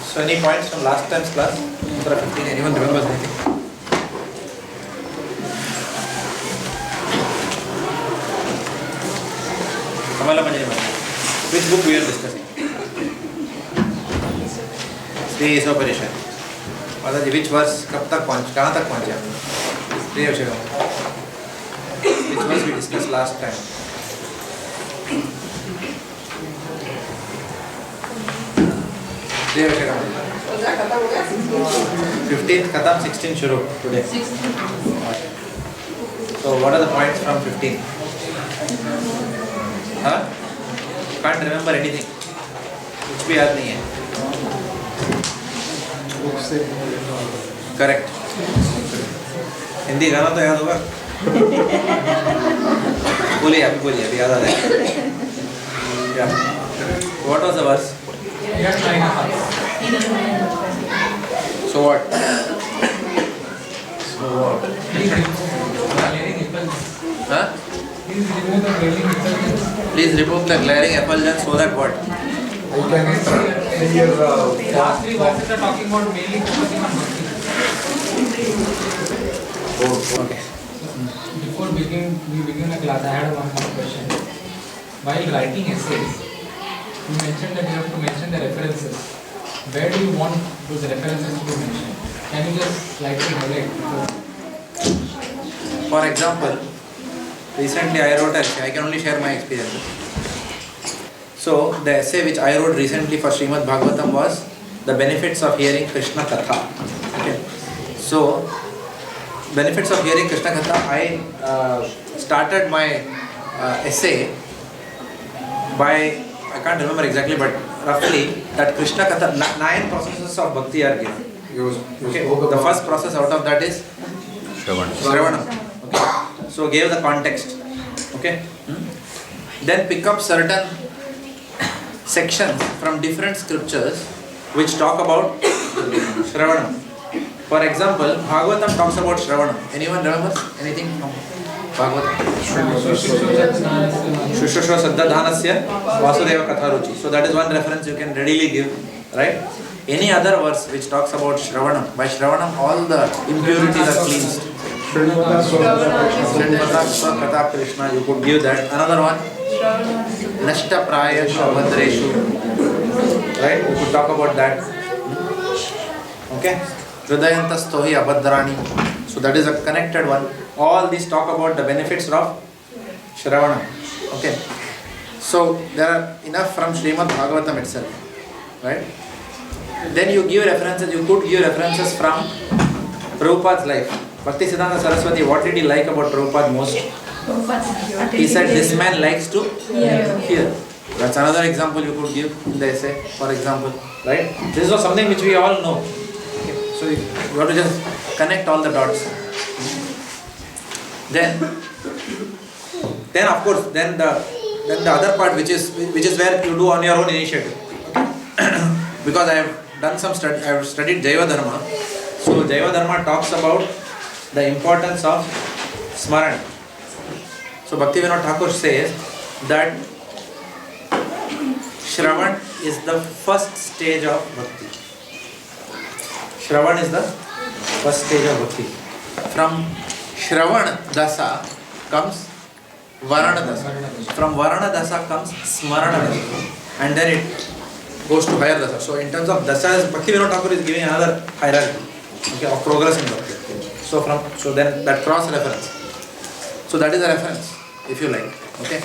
So any points from last time's class? 15, anyone remembers anything? Which book we are discussing? Sri Isopanisad. Mataji, which verse? कहाँ तक पहुँचे हम? Which verse we discussed last time? Dear Shri 15th Khatam, 16th Shuru today. Okay. So what are the points from 15? Huh? Can't remember anything. कुछ भी याद नहीं है. Correct. Hindi गाना तो याद होगा. बोलिए अभी याद आ जाएगा. Yeah. What was the verse? So what? Huh? Please remove the glaring effulgence so that what? Last three verses are talking about mainly focusing on Bhakti. Okay. Before we begin the class, I had one more question. While writing essays, you mentioned that you have to mention the references. Where do you want those references to be mentioned? Can you just slightly highlight? For example, recently I wrote an essay. I can only share my experience. So the essay which I wrote recently for Srimad Bhagavatam was the benefits of hearing Krishna Katha. Okay. So benefits of hearing Krishna Katha. I started my essay by, I can't remember exactly, but roughly that Krishna Katha, 9 processes of Bhakti are given. Okay. The first process out of that is Shravanam. Okay. So gave the context. Okay. Then pick up certain sections from different scriptures which talk about Shravanam. For example, Bhagavatam talks about Shravanam. Anyone remembers anything from Bhagavatam? Shushusha Saddha-dhanasya Vasudeva Katharuchi. So that is one reference you can readily give, right? Any other verse which talks about Shravanam. By Shravanam all the impurities are cleansed. Srinivasa Krishna, you could give that. Another one, Nashta Prayashu Abhadreshu. Right? You could talk about that. Okay? Hridayantastohi Abhadrani. So that is a connected one. All these talk about the benefits of Shravanam. Okay? So there are enough from Srimad Bhagavatam itself. Right? Then you give references, you could give references from Prabhupada's life. Bhaktisiddhanta Saraswati, what did he like about Prabhupada most? He said this man likes to hear. That's another example you could give in the essay, for example. Right? This is something which we all know. Okay. So you have to just connect all the dots. Then of course, then the other part which is where you do on your own initiative. Because I have done some study, I have studied Jaiva Dharma. So Jaiva Dharma talks about the importance of Smarana. So Bhaktivedanta Thakur says that Shravan is the first stage of Bhakti. Shravan is the first stage of Bhakti. From Shravan Dasa comes Varana Dasa. From Varana Dasa comes Smarana Dasa. And then it goes to higher Dasa. So in terms of Dasas, Bhaktivedanta Thakur is giving another hierarchy, okay, of progress in Bhakti. So then that cross reference. So that is a reference, if you like. Okay.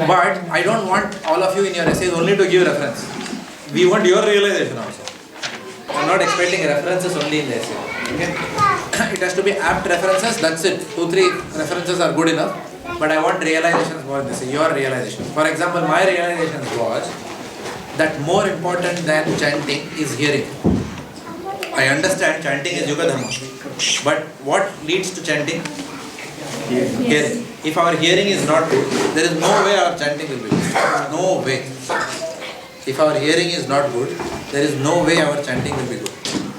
But I don't want all of you in your essays only to give reference. We want your realization also. I am not expecting references only in the essay. Okay. It has to be apt references. That's it. 2-3 references are good enough. But I want realizations more in the essay. Your realization. For example, my realization was that more important than chanting is hearing. I understand chanting is Yuga Dharma. But what leads to chanting? Hearing. If our hearing is not good, there is no way our chanting will be good. No way. If our hearing is not good, there is no way our chanting will be good.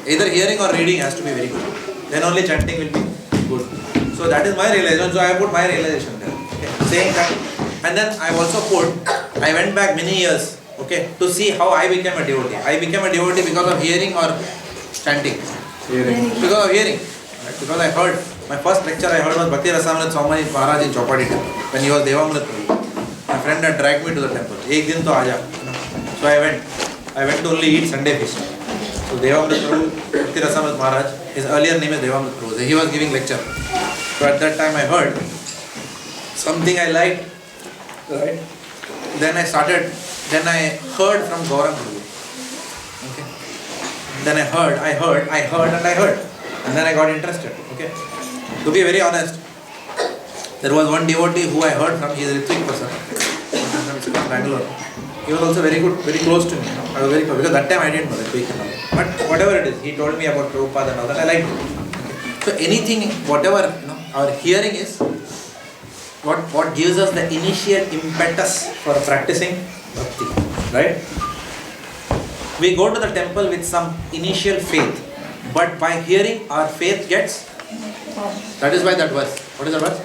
Either hearing or reading has to be very good. Then only chanting will be good. So that is my realization. So I put my realization there. Okay. Saying that. And then I also put, I went back many years. okay, to see how I became a devotee. I became a devotee because of hearing or chanting? Hearing. Because of hearing. Right? Because I heard, my first lecture I heard was Bhaktivedanta Swami Prabhupada in Chopadi temple, when he was Devamrit Prabhu. My friend had dragged me to the temple. Ek din to aaja. So I went. I went to only eat Sunday fish. So Devamrit Prabhu, Bhaktivedanta Maharaj, his earlier name is Devamrit Prabhu. So he was giving lecture. So at that time I heard something I liked. Right? Then I heard from Gaurang Prabhu. Okay. Then I heard. And then I got interested. Okay. To be very honest, there was one devotee who I heard from. He is a Ritvik person from Bangalore. He was also very good, very close to me. I was very close because that time I didn't know Ritvik and all. But whatever it is, he told me about Prabhupada and all that. I liked it. Okay. So anything, whatever our hearing is, what gives us the initial impetus for practicing bhakti, right? We go to the temple with some initial faith, but by hearing our faith gets, that is why that verse. What is that verse?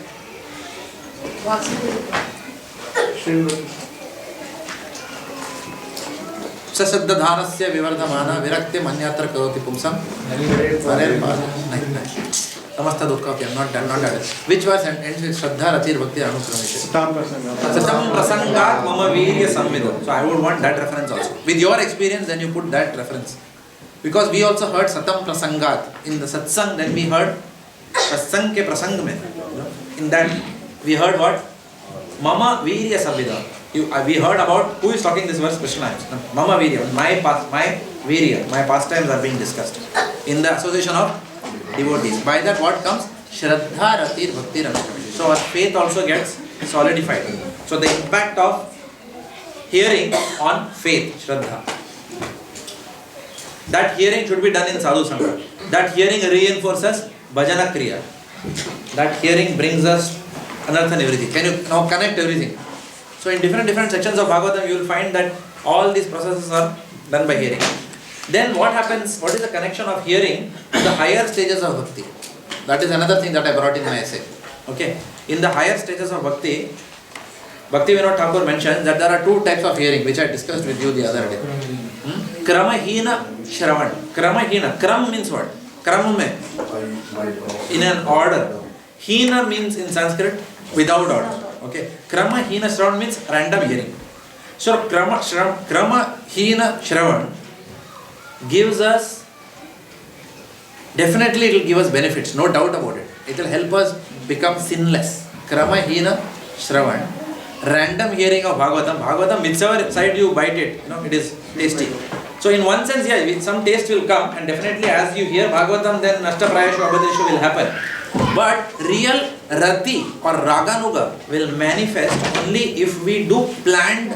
Sasaddhadhanasya vivardhamana virakti manyatra karoti pumsam Hare Samasta dukkha. Okay, not that. Which verse ends with Shraddha Ratir Bhakti Anukramishe? Satam prasangat mama virya samvidam. So I would want that reference also. With your experience, then you put that reference. Because we also heard Satam prasangat. In the satsang, then we heard satsang ke prasang mein. In that, we heard what? Mama virya samvidam. We heard about, who is talking this verse? Krishna. Mama virya. My virya, my pastimes are being discussed. In the association of devotees. By that what comes? Shraddha Ratir Bhakti Ranukramishe. So our faith also gets solidified. So the impact of hearing on faith, Shraddha. That hearing should be done in Sadhu Sangha. That hearing reinforces Bhajana Kriya. That hearing brings us anartha and everything. Can you now connect everything? So in different sections of Bhagavatam you will find that all these processes are done by hearing. Then what happens, what is the connection of hearing to the higher stages of bhakti? That is another thing that I brought in my essay. Okay. In the higher stages of bhakti, Bhaktivedanta Thakur mentions that there are two types of hearing which I discussed with you the other day. Kramahina Shravan. Kramahina. Kram means what? Kram mein. In an order. Hina means in Sanskrit without order. Okay. Kramahina Shravan means random hearing. So Kramahina Shravan gives us, definitely it will give us benefits, no doubt about it. It will help us become sinless. Kramahina Shravan. Random hearing of Bhagavatam, whichever side you bite it, it is tasty. So in one sense, yeah, some taste will come, and definitely as you hear Bhagavatam, then Nashtaprayashu Abhadeshu will happen. But real Rati or Raganuga will manifest only if we do planned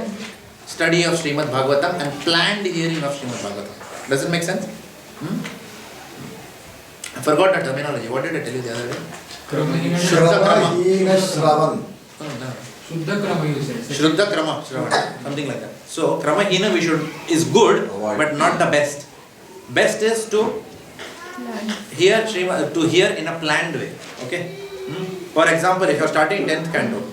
study of Srimad Bhagavatam and planned hearing of Srimad Bhagavatam. Does it make sense? I forgot the terminology. What did I tell you the other day? Shruddha Krama. Shuddha Krama you said. Shruddha Krama, something like that. So Kramahina is good, but not the best. Best is to hear in a planned way. Okay. For example, if you are starting 10th canto,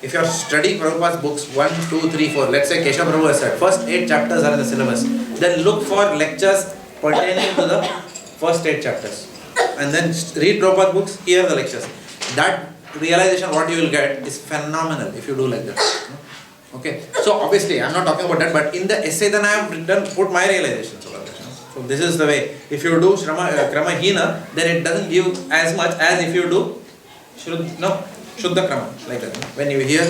if you are studying Prabhupada's books 1, 2, 3, 4, let's say Keshav Prabhu has said, first 8 chapters are in the syllabus. Then look for lectures pertaining to the first 8 chapters. And then read Prabhupada's books, hear the lectures. That realization what you will get is phenomenal if you do like that. Okay. So obviously I am not talking about that, but in the essay then I have put my realizations over that. So this is the way. If you do Kramahina, then it doesn't give as much as if you do Shuddha Krama, like that. When you hear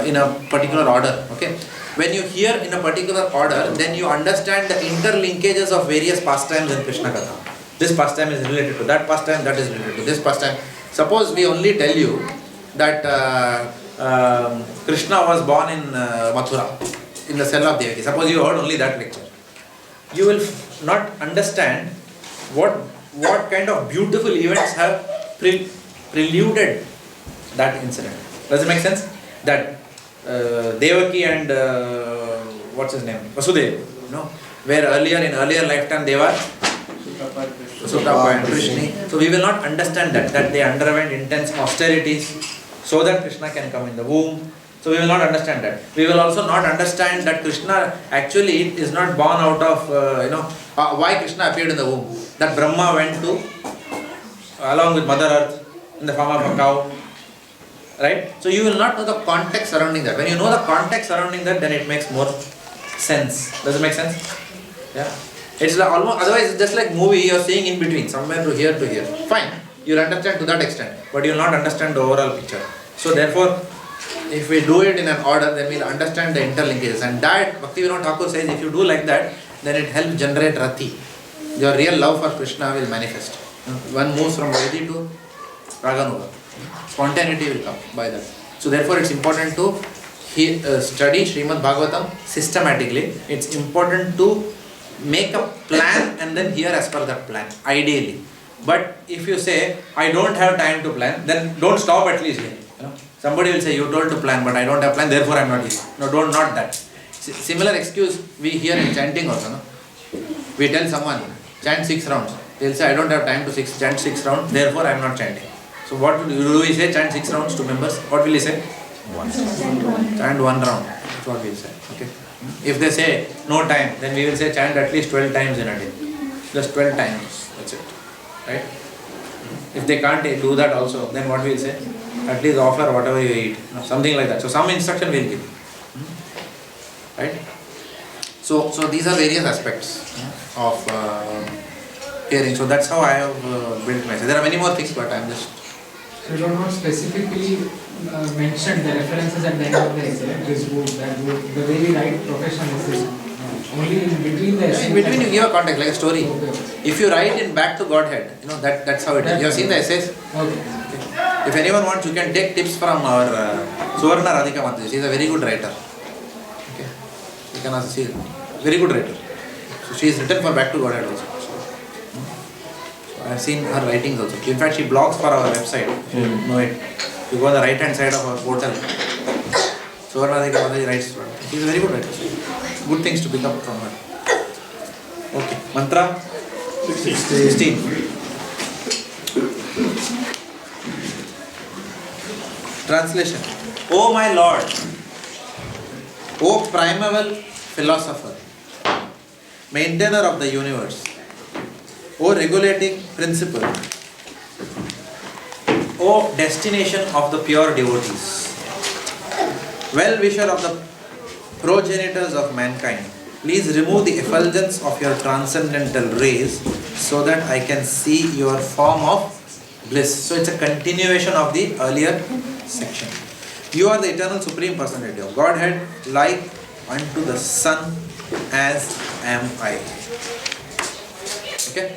in a particular order, okay. When you hear in a particular order, then you understand the interlinkages of various pastimes in Krishna Katha. This pastime is related to that pastime, that is related to this pastime. Suppose we only tell you that Krishna was born in Mathura, in the cell of Devaki. Suppose you heard only that lecture. You will not understand what kind of beautiful events have preluded that incident. Does it make sense? That Devaki and what's his name? Vasudeva, where in earlier lifetime they were Sutapa and Krishna. So we will not understand that they underwent intense austerities so that Krishna can come in the womb. So we will not understand that. We will also not understand that Krishna actually is not born out of, why Krishna appeared in the womb. That Brahma went to, along with Mother Earth, in the form of a cow. Right? So you will not know the context surrounding that. When you know the context surrounding that, then it makes more sense. Does it make sense? Yeah. It's like almost, otherwise it's just like movie you're seeing in between, somewhere to here to here. Fine. You'll understand to that extent, but you'll not understand the overall picture. So therefore, if we do it in an order, then we'll understand the interlinkages. And that, Bhaktivedanta Thakur says, if you do like that, then it helps generate rati. Your real love for Krishna will manifest. One moves from Vaidhi to Raganuga. Spontaneity will come by that. So therefore it's important to study Srimad Bhagavatam systematically. It's important to make a plan and then hear as per that plan, ideally. But if you say, I don't have time to plan, then don't stop at least here. Somebody will say, you told to plan, but I don't have plan, therefore I am not here. No, not that. Similar excuse we hear in chanting also. No? We tell someone, chant 6 rounds. They will say, I don't have time to chant 6 rounds, therefore I am not chanting. So what do we say? Chant 6 rounds to members. What will he say? Chant 1 round. That's what we will say. Okay. If they say no time, then we will say chant at least 12 times in a day. Just 12 times. That's it. Right? If they can't do that also, then what we will say? At least offer whatever you eat. Something like that. So some instruction we will give. Right? So these are various aspects of hearing. So that's how I have built myself. There are many more things, but I am just... So you don't specifically mention the references at the end of the essay, this book, that book, the way we write professional essays. Only in between the essay. In between you give a context, like a story. Okay. If you write in Back to Godhead, that's how it is. You have seen the essays? Okay. If anyone wants, you can take tips from our Suvarna Radhika Mantri. She is a very good writer. Okay. You can also see, very good writer. So she is written for Back to Godhead also. I have seen her writings also. In fact, she blogs for our website. If you know it. You go on the right hand side of our portal. Suvarna Radhika Mantri writes. She is a very good writer. Good things to pick up from her. Okay. Mantra 16. Translation. O my Lord, O primeval philosopher, maintainer of the universe, O regulating principle, O destination of the pure devotees, well-wisher of the progenitors of mankind, please remove the effulgence of your transcendental rays so that I can see your form of bliss. So it's a continuation of the earlier section. You are the eternal supreme personality of Godhead, like unto the sun as am I. Okay?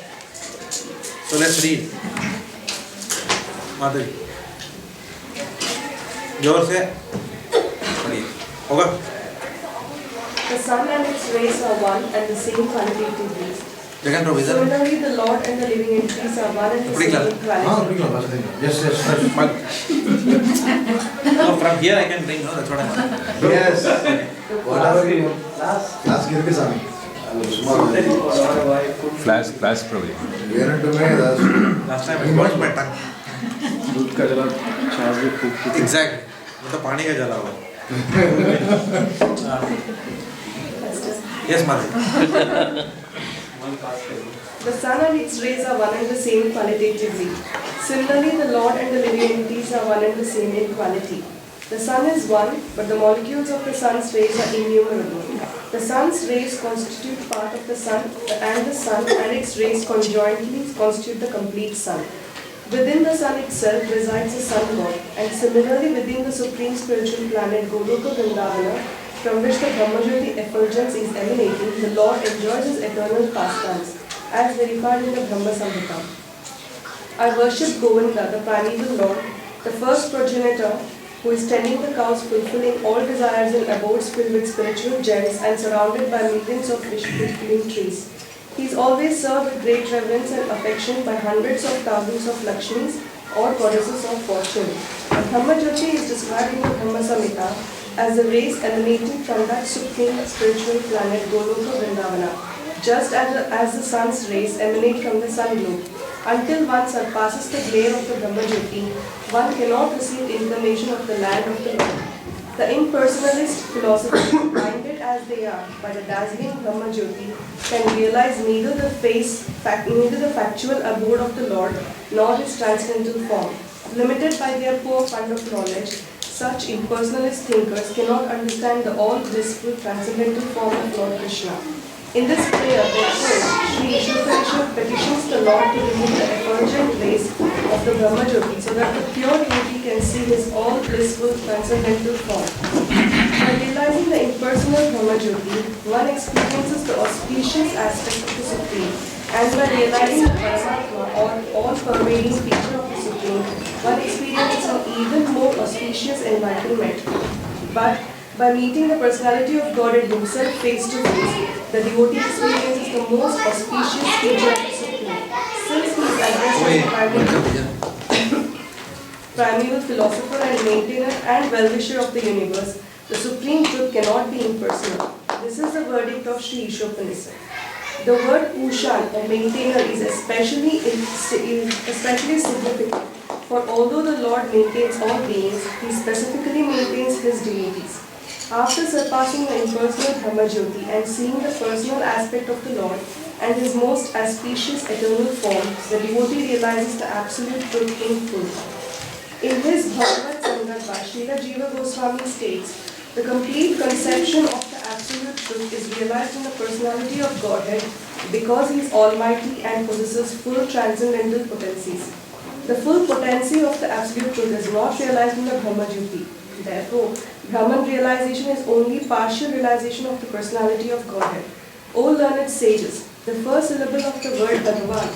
So let's read. Madhuri. जोर से पढ़िए. होगा? The sun and its rays are one and the same qualitatively. Second provision. Similarly, the Lord and the living entities are one and the same in quality. Yes. No, from here I can bring, no, that's what I want. Yes. Whatever you want. Class give me some. Flash probably. Last time I washed my tongue. दूध का जला छाछ भी खूब Exactly. मतलब पानी का जला हुआ. Yes, Madhuri. The sun and its rays are one and the same qualitatively. Similarly, the Lord and the living entities are one and the same in quality. The sun is one, but the molecules of the sun's rays are innumerable. The sun's rays constitute part of the sun, and the sun and its rays conjointly constitute the complete sun. Within the sun itself resides the sun god, and similarly within the supreme spiritual planet Goloka Vrindavana, from which the Brahmajyoti effulgence is emanating, the Lord enjoys his eternal pastimes, as verified in the Brahma Samhita. I worship Govinda, the primeval Lord, the first progenitor, who is tending the cows, fulfilling all desires in abodes filled with spiritual gems and surrounded by millions of wish-fulfilling trees. He is always served with great reverence and affection by hundreds of thousands of Lakshmis or goddesses of fortune. The Brahmajyoti is described in the Brahma Samhita as the rays emanating from that supreme spiritual planet Goloka Vrindavana, just as the sun's rays emanate from the sun globe. Until one surpasses the glare of the Brahmajyoti, one cannot receive information of the land of the Lord. The impersonalist philosophers, blinded as they are by the dazzling Brahma Jyoti, can realize neither the factual abode of the Lord nor his transcendental form. Limited by their poor fund of knowledge, such impersonalist thinkers cannot understand the all-blissful transcendental form of Lord Krishna. In this prayer, therefore, Sri Isopanisad petitions the Lord to remove the effulgent rays of the Brahma Jyoti so that the pure devotee can see his all-blissful transcendental form. By realizing the impersonal Brahma Jyoti, one experiences the auspicious aspect of the Supreme, and by realizing the Paramatma, or all-pervading feature of the Supreme, one experiences an even more auspicious enlightenment. But by meeting the personality of Godhead himself face to face, the devotee experiences the most auspicious feature of the Supreme. Since he is addressed as the primeval philosopher and maintainer and well-wisher of the universe, the Supreme Truth cannot be impersonal. This is the verdict of Sri Isopanisad. The word Pushan, or maintainer, is especially significant, for although the Lord maintains all beings, he specifically maintains his devotees. After surpassing the impersonal Brahma Jyoti and seeing the personal aspect of the Lord and his most auspicious eternal form, the devotee realizes the absolute truth in full. In his Bhagavad Sandarbha, Srila Jiva Goswami states, the complete conception of the absolute truth is realized in the personality of Godhead because he is almighty and possesses full transcendental potencies. The full potency of the absolute truth is not realized in the Brahma Jyoti. Therefore, Brahman realization is only partial realization of the personality of Godhead. O learned sages, the first syllable of the word Bhagavan,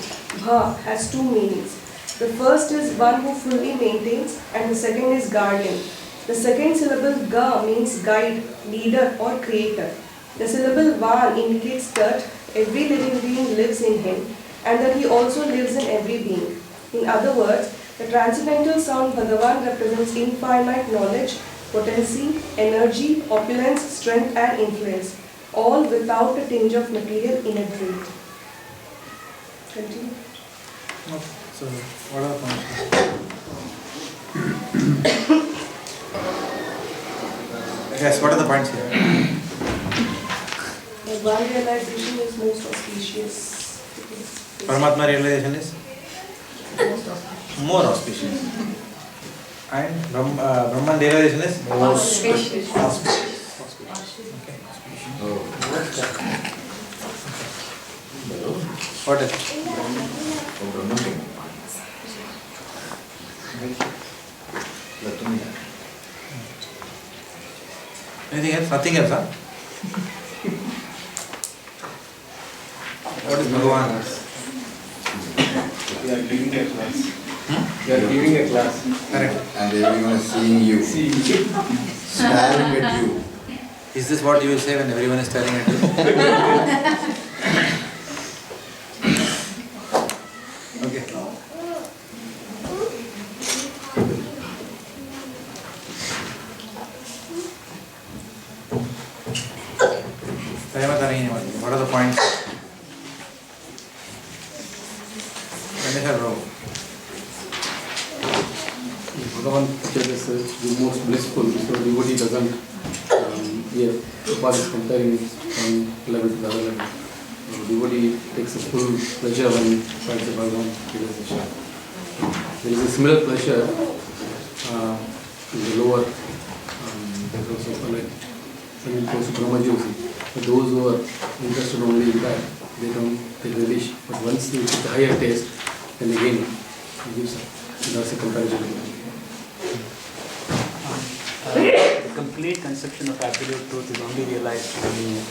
Bha, has two meanings. The first is one who fully maintains, and the second is guardian. The second syllable Ga means guide, leader or creator. The syllable Van indicates that every living being lives in him and that he also lives in every being. In other words, the transcendental sound Bhagavan represents infinite knowledge, potency, energy, opulence, strength and influence, all without a tinge of material inadvertent. Continue. So, what are the points? Yes, what are the points here? The one realization is most auspicious. Paramatma realization is? More auspicious. And Brahman realization is? Most auspicious. Okay. What is it? Anything else? Nothing else, huh? What is Bhagavan? We are giving a class. We are giving a class. Correct. And everyone is seeing you. Staring at you. Is this what you will say when everyone is staring at you? Okay. What are the points? Bhagavan teaches us the most blissful, so the devotee doesn't Prabhupada is comparing one level to the other level. The devotee takes a full pleasure when finds the Bhagavan realization. There is a similar pleasure in the lower, there's also like when it goes to Brahma Jyoti. But those who are interested only in that, they don't take relish. But once they get the higher taste, then again it gives that's a comparison. The complete conception of absolute truth is only realized when you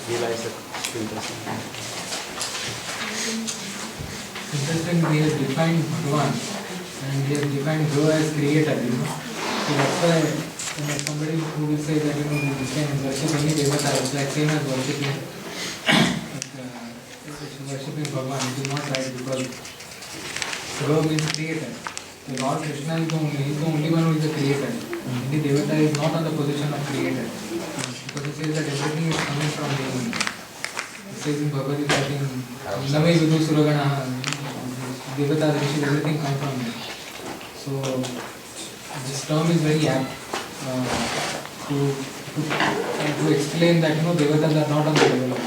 realize the Supreme Personality. Interesting, we have defined Bhagavan and we have defined Go as creator, So that's why somebody who will say that this can worship any devata, it's like same as worshipping Bhagavan. It is not right because Go means creator. The Lord Krishna is the only one who is the creator. The devata is not on the position of creator. Because it says that everything is coming from him. It says in Bhagavad Gita, I think, Name Vidu Suragana, devata, rishis, everything comes from him. So, this term is very apt. to explain that devatas are not on the level of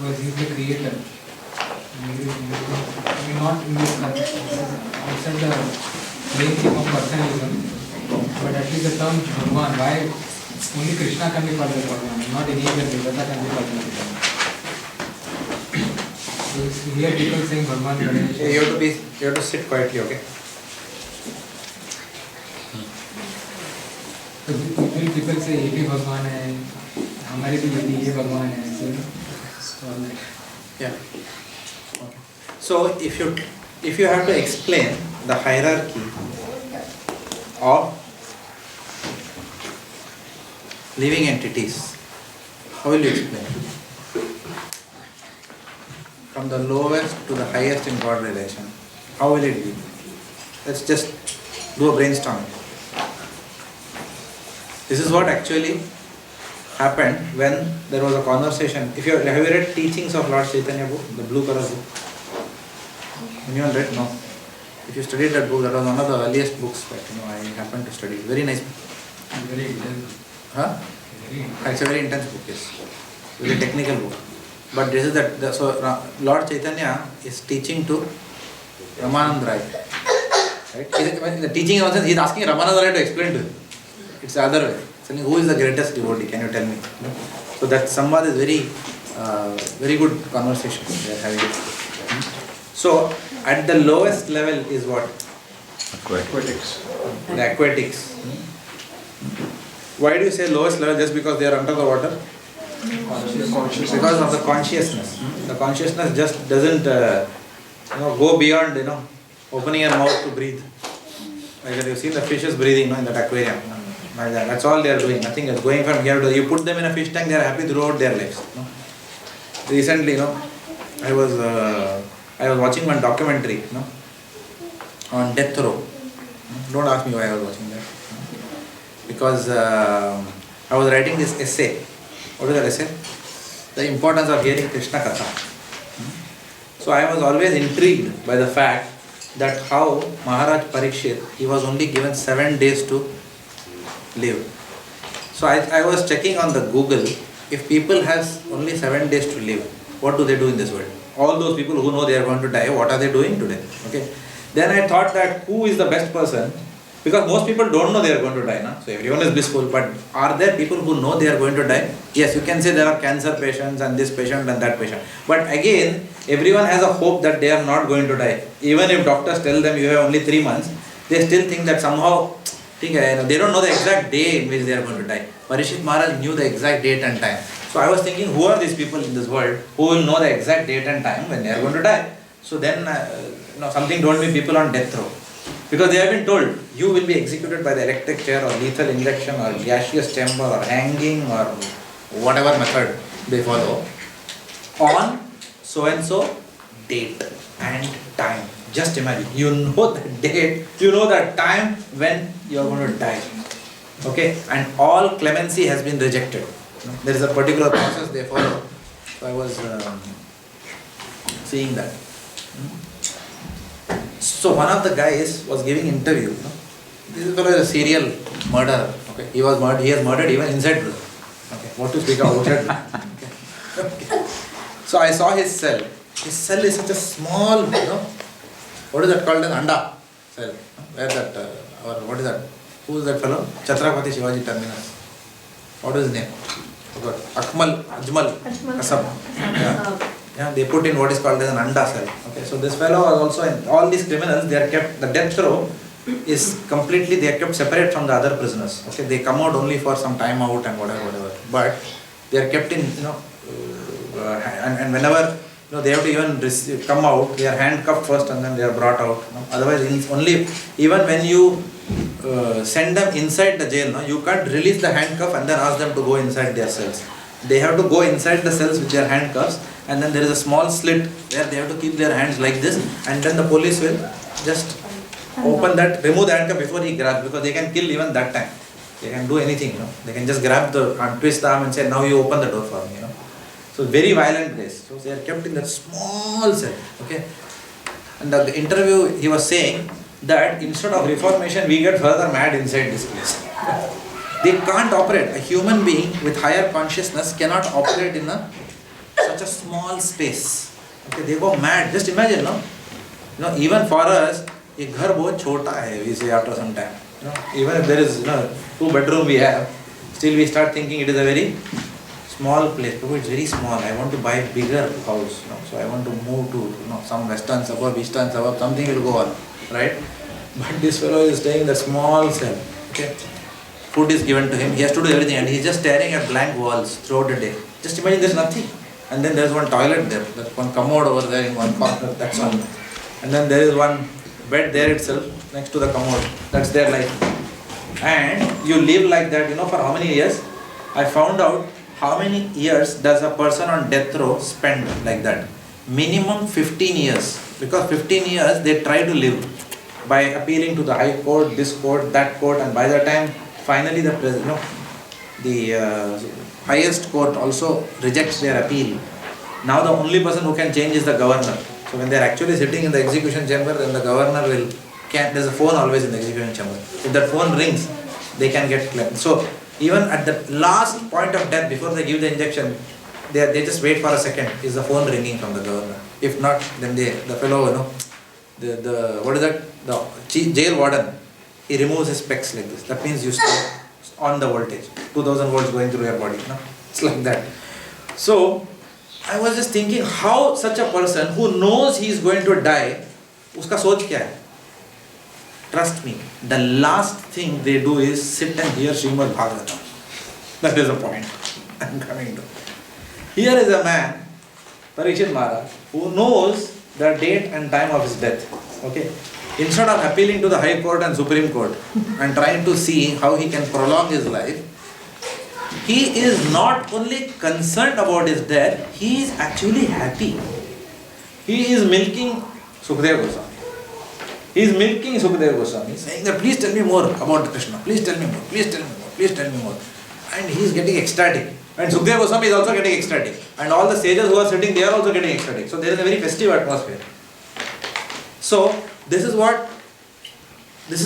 because he is the creator. Not in this outside the main theme of personalism, but at least the term Bhagwan, why only Krishna can be called as Bhagwan, not any other devata can be called as Bhagwan. So here people saying Bhagwan Ganesh. You have to sit quietly, okay? So people say ये भी भगवान है, हमारे भी ये भगवान है, so Yeah. So if you have to explain the hierarchy of living entities, how will you explain? From the lowest to the highest in God relation, how will it be? Let's just do a brainstorming. This is what actually happened when there was a conversation. Have you read Teachings of Lord Chaitanya book, the blue color book? Anyone read? No. If you studied that book, that was one of the earliest books that I happened to study. Very nice book. very intense. Huh? It's a very intense book, yes. Very technical book. But this is that. So Lord Chaitanya is teaching to Ramanand Rai. Right? In the teaching also, he is asking Ramanand Rai to explain to him. It's the other way. Saying, who is the greatest devotee? Can you tell me? So that samvad is very good conversation they are having. So at the lowest level is what? Aquatics. The aquatics. Why do you say lowest level? Just because they are under the water? Consciousness. Because of the consciousness. The consciousness just doesn't go beyond opening your mouth to breathe. Like that, you see the fishes breathing in that aquarium. Like that. That's all they are doing. Nothing else. Going from here to you put them in a fish tank, they are happy throughout their lives. Recently, I was watching one documentary on death row. Don't ask me why I was watching that. Because I was writing this essay. What is that essay? The importance of hearing Krishna Katha. So I was always intrigued by the fact that how Maharaj Parikshit, he was only given 7 days to live. So I was checking on the Google, if people has only 7 days to live, what do they do in this world? All those people who know they are going to die, what are they doing today? Okay. Then I thought that who is the best person? Because most people don't know they are going to die. So everyone is blissful, but are there people who know they are going to die? Yes, you can say there are cancer patients and this patient and that patient. But again, everyone has a hope that they are not going to die. Even if doctors tell them you have only 3 months, they still think that somehow, they don't know the exact day in which they are going to die. Parikshit Maharaj knew the exact date and time. So I was thinking, who are these people in this world who will know the exact date and time when they are going to die? So then, something told me people on death row. Because they have been told, you will be executed by the electric chair or lethal injection or gaseous chamber or hanging or whatever method they follow on so-and-so date and time. Just imagine, you know the date, you know the time when you are going to die. Okay, and all clemency has been rejected. There is a particular process they follow. So I was seeing that. So one of the guys was giving interview. This fellow is a serial murderer. Okay, he has murdered even inside prison. Okay, what to speak of outside prison. Okay. So I saw his cell. His cell is such a small, what is that called, an anda cell? Where that, what is that? Who is that fellow? Chhatrapati Shivaji terminus. What is his name? Forgot. Ajmal Kasab. Yeah, they put in what is called as an anda cell. Okay, so this fellow was also in, all these criminals, they are kept, the death row is completely, they are kept separate from the other prisoners. Okay, they come out only for some time out and whatever. But they are kept in, and whenever they have to even come out, they are handcuffed first and then they are brought out. Otherwise, even when you send them inside the jail, you can't release the handcuff and then ask them to go inside their cells. They have to go inside the cells with their handcuffs, and then there is a small slit where they have to keep their hands like this, and then the police will just open that, remove the handcuff before he grabs, because they can kill even that time. They can do anything, They can just grab and twist the arm and say, now you open the door for me, So very violent place. So they are kept in that small cell, okay. And the interview, he was saying that instead of reformation, we get further mad inside this place. They can't operate. A human being with higher consciousness cannot operate in such a small space. Okay, they go mad. Just imagine, no? You know, even for us, a ghar bahut chota hai, we say after some time. You know, even if there is 2 bedroom we have, still we start thinking it is a very small place. Oh, it's very small. I want to buy a bigger house. So I want to move to some western suburb, eastern suburb, something will go on, right? But this fellow is staying in the small cell. Okay, food is given to him. He has to do everything, and he's just staring at blank walls throughout the day. Just imagine there's nothing, and then there's one toilet there, there's one commode over there in one corner. That's all, and then there is one bed there itself next to the commode. That's their life, and you live like that. For how many years? I found out. How many years does a person on death row spend like that? Minimum 15 years. Because 15 years they try to live by appealing to the high court, this court, that court, and by the time finally the highest court also rejects their appeal. Now the only person who can change is the governor. So when they are actually sitting in the execution chamber, then the governor there's a phone always in the execution chamber. If that phone rings, they can get claimed. So even at the last point of death, before they give the injection, they just wait for a second. Is the phone ringing from the governor? If not, then the fellow, the jail warden, he removes his specs like this. That means you stay on the voltage, 2000 volts going through your body. It's like that. So I was just thinking, how such a person who knows he is going to die, uska soch kya hai? Trust me, the last thing they do is sit and hear Srimad Bhagavatam. That is the point I'm coming to. Here is a man, Parikshit Maharaj, who knows the date and time of his death. Okay. Instead of appealing to the High Court and Supreme Court and trying to see how he can prolong his life, he is not only concerned about his death, he is actually happy. He is milking Sukadeva Goswami. He is milking Sukadeva Goswami, saying that please tell me more about Krishna, please tell me more, please tell me more, please tell me more. And he is getting ecstatic. And Sukadeva Goswami is also getting ecstatic. And all the sages who are sitting, they are also getting ecstatic. So there is a very festive atmosphere. So this is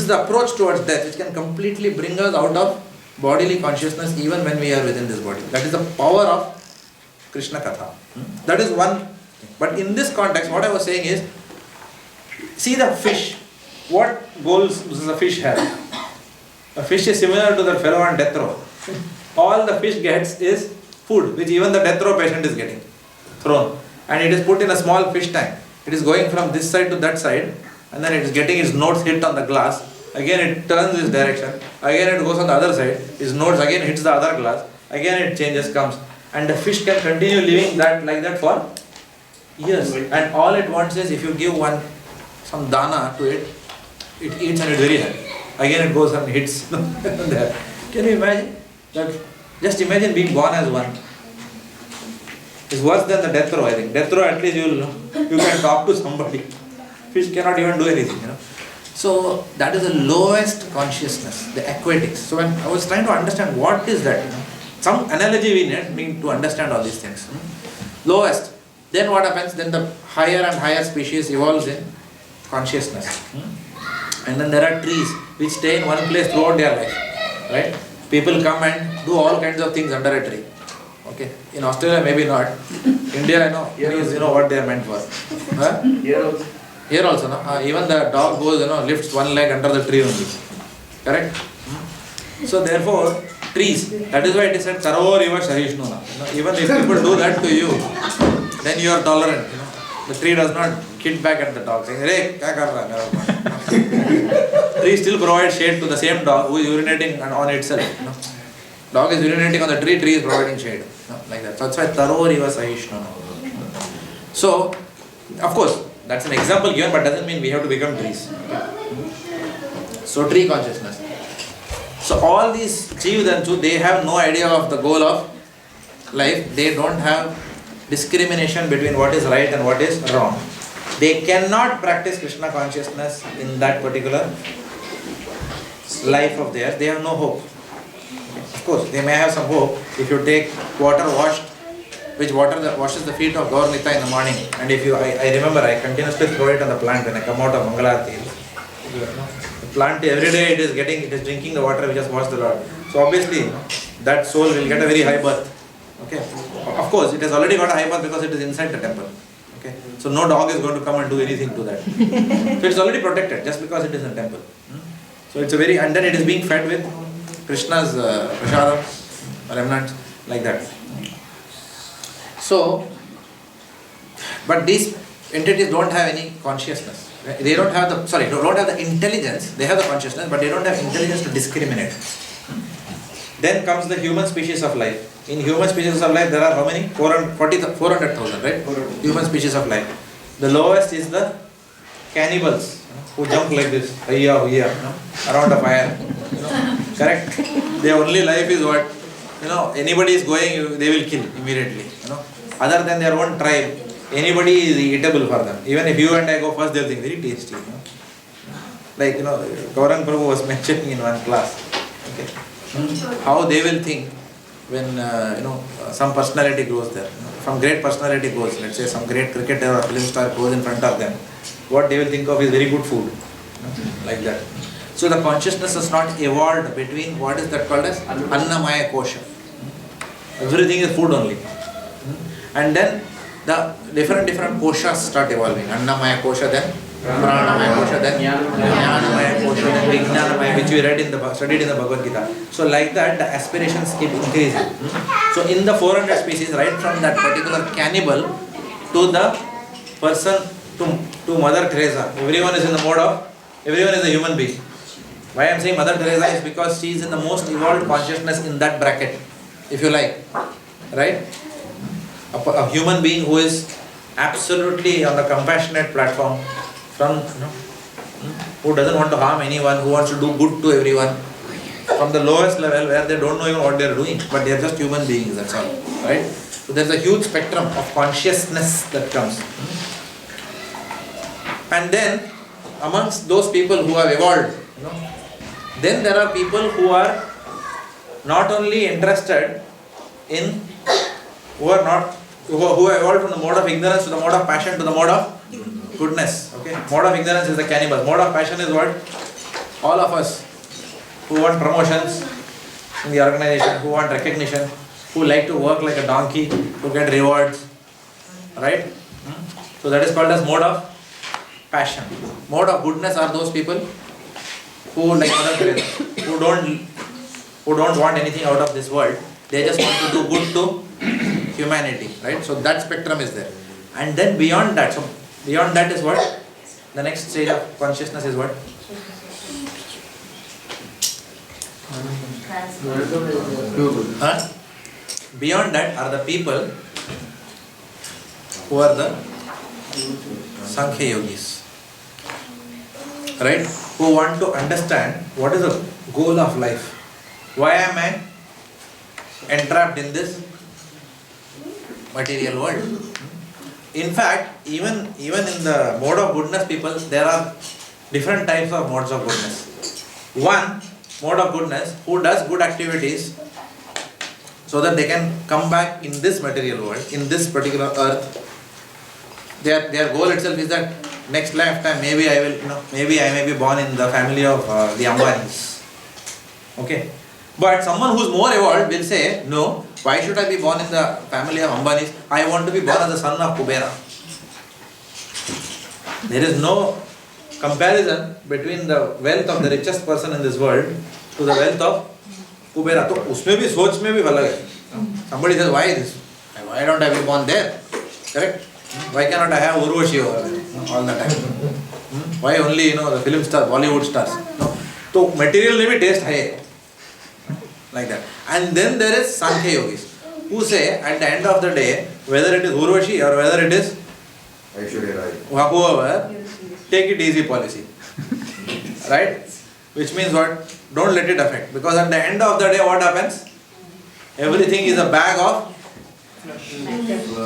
the approach towards death, which can completely bring us out of bodily consciousness even when we are within this body. That is the power of Krishna Katha. That is one thing. But in this context, what I was saying is, see the fish. What goals does the fish have? A fish is similar to the fellow on death row. All the fish gets is food, which even the death row patient is getting thrown. And it is put in a small fish tank. It is going from this side to that side, and then it is getting its nose hit on the glass. Again it turns its direction. Again it goes on the other side. Its nose again hits the other glass. Again it changes, comes. And the fish can continue living like that for years. And all it wants is, if you give some dana to it, it eats and it is very happy. Again it goes and hits there. Can you imagine? Just imagine being born as one. It's worse than the death row, I think. Death row, at least you can talk to somebody. Fish cannot even do anything, So that is the lowest consciousness, the aquatics. So when I was trying to understand what is that, some analogy we need to understand all these things. Lowest. Then what happens? Then the higher and higher species evolves in consciousness. And then there are trees which stay in one place throughout their life. Right? People come and do all kinds of things under a tree. Okay. In Australia, maybe not. India, trees, what they are meant for. Huh? Here also, no? Even the dog goes, lifts one leg under the tree only. Correct? So therefore, trees. That is why it is said, Sarvo Riva Shahishnuna. Even if people do that to you, then you are tolerant. The tree does not hit back at the dog, saying, "Hey, kya kar raha?" Tree still provides shade to the same dog who is urinating on itself. Dog is urinating on the tree, tree is providing shade. Like that. So that's why Taro Riva Sahishnuna. So, of course, that's an example given, but doesn't mean we have to become trees. So tree consciousness. So all these Jeev-Dantu, they have no idea of the goal of life. They don't have discrimination between what is right and what is wrong. They cannot practice Krishna consciousness in that particular life of theirs. They have no hope. Of course, they may have some hope if you take water washed, which water that washes the feet of Gaur Nita in the morning. And if I remember, I continuously throw it on the plant when I come out of Mangalarati. The plant every day it is drinking the water which has washed the Lord. So obviously that soul will get a very high birth. Okay. Of course, it has already got a high birth because it is inside the temple. Okay. So no dog is going to come and do anything to that. So it's already protected just because it is in a temple. So it's a very, and then it is being fed with Krishna's prasadam, remnants, like that. So, but these entities don't have any consciousness. They don't have the, don't have the intelligence. They have the consciousness, but they don't have intelligence to discriminate. Then comes the human species of life. In human species of life, there are how many? 400,000, right? Human species of life. The lowest is the cannibals, who jump like this, around a fire. Correct? Their only life is what? Anybody is going, they will kill immediately. Other than their own tribe, anybody is eatable for them. Even if you and I go first, they'll think very tasty. Like Gaurang Prabhu was mentioning in one class. Okay. How they will think when some personality goes there. Some great personality goes, let's say some great cricketer or film star goes in front of them. What they will think of is very good food. Like that. So the consciousness is not evolved between what is that called as Annamaya Kosha. Everything is food only. And then the different koshas start evolving. Annamaya Kosha, then Pranamaya Kosha, then Jnanamaya Kosha, then Vijnanamaya, which we studied in the Bhagavad Gita. So like that, the aspirations keep increasing. So in the 400 species, right from that particular cannibal to the person, to Mother Teresa, everyone is in the mode of, everyone is a human being. Why I am saying Mother Teresa is because she is in the most evolved consciousness in that bracket, if you like. Right? A human being who is absolutely on the compassionate platform, who doesn't want to harm anyone, who wants to do good to everyone, from the lowest level where they don't know even what they are doing, but they are just human beings, that's all. Right? So there is a huge spectrum of consciousness that comes. And then amongst those people who have evolved, then there are people who are not only interested in, who have evolved from the mode of ignorance to the mode of passion to the mode of goodness. Okay, mode of ignorance is the cannibal. Mode of passion is what? All of us who want promotions in the organization, who want recognition, who like to work like a donkey to get rewards. Right? So that is called as mode of passion. Mode of goodness are those people who, like Mother Teresa, who don't want anything out of this world. They just want to do good to humanity, right? So that spectrum is there. And then beyond that, is what? The next stage of consciousness is what? Beyond that are the people who are the Sankhya Yogis. Right? Who want to understand what is the goal of life. Why am I entrapped in this material world? In fact, even in the mode of goodness people, there are different types of modes of goodness. One mode of goodness who does good activities so that they can come back in this material world, in this particular earth. Their goal itself is that next lifetime maybe I may be born in the family of the Ambanis. Okay. But someone who is more evolved will say, no, why should I be born in the family of Ambanis? I want to be born as the son of Kubera. There is no comparison between the wealth of the richest person in this world to the wealth of Kubera. So, usme bhi soch mein bhi alag hai. Somebody says, why this? Why don't I be born there? Correct? Why cannot I have Urvashi over there all the time? Why only, the film stars, Bollywood stars? No. So, material mein bhi taste hai. Like that. And then there is Sankhya Yogis, who say at the end of the day, whether it is Urvashi or whether it is whoever, take it easy policy. Right? Which means what? Don't let it affect. Because at the end of the day, what happens? Everything is a bag of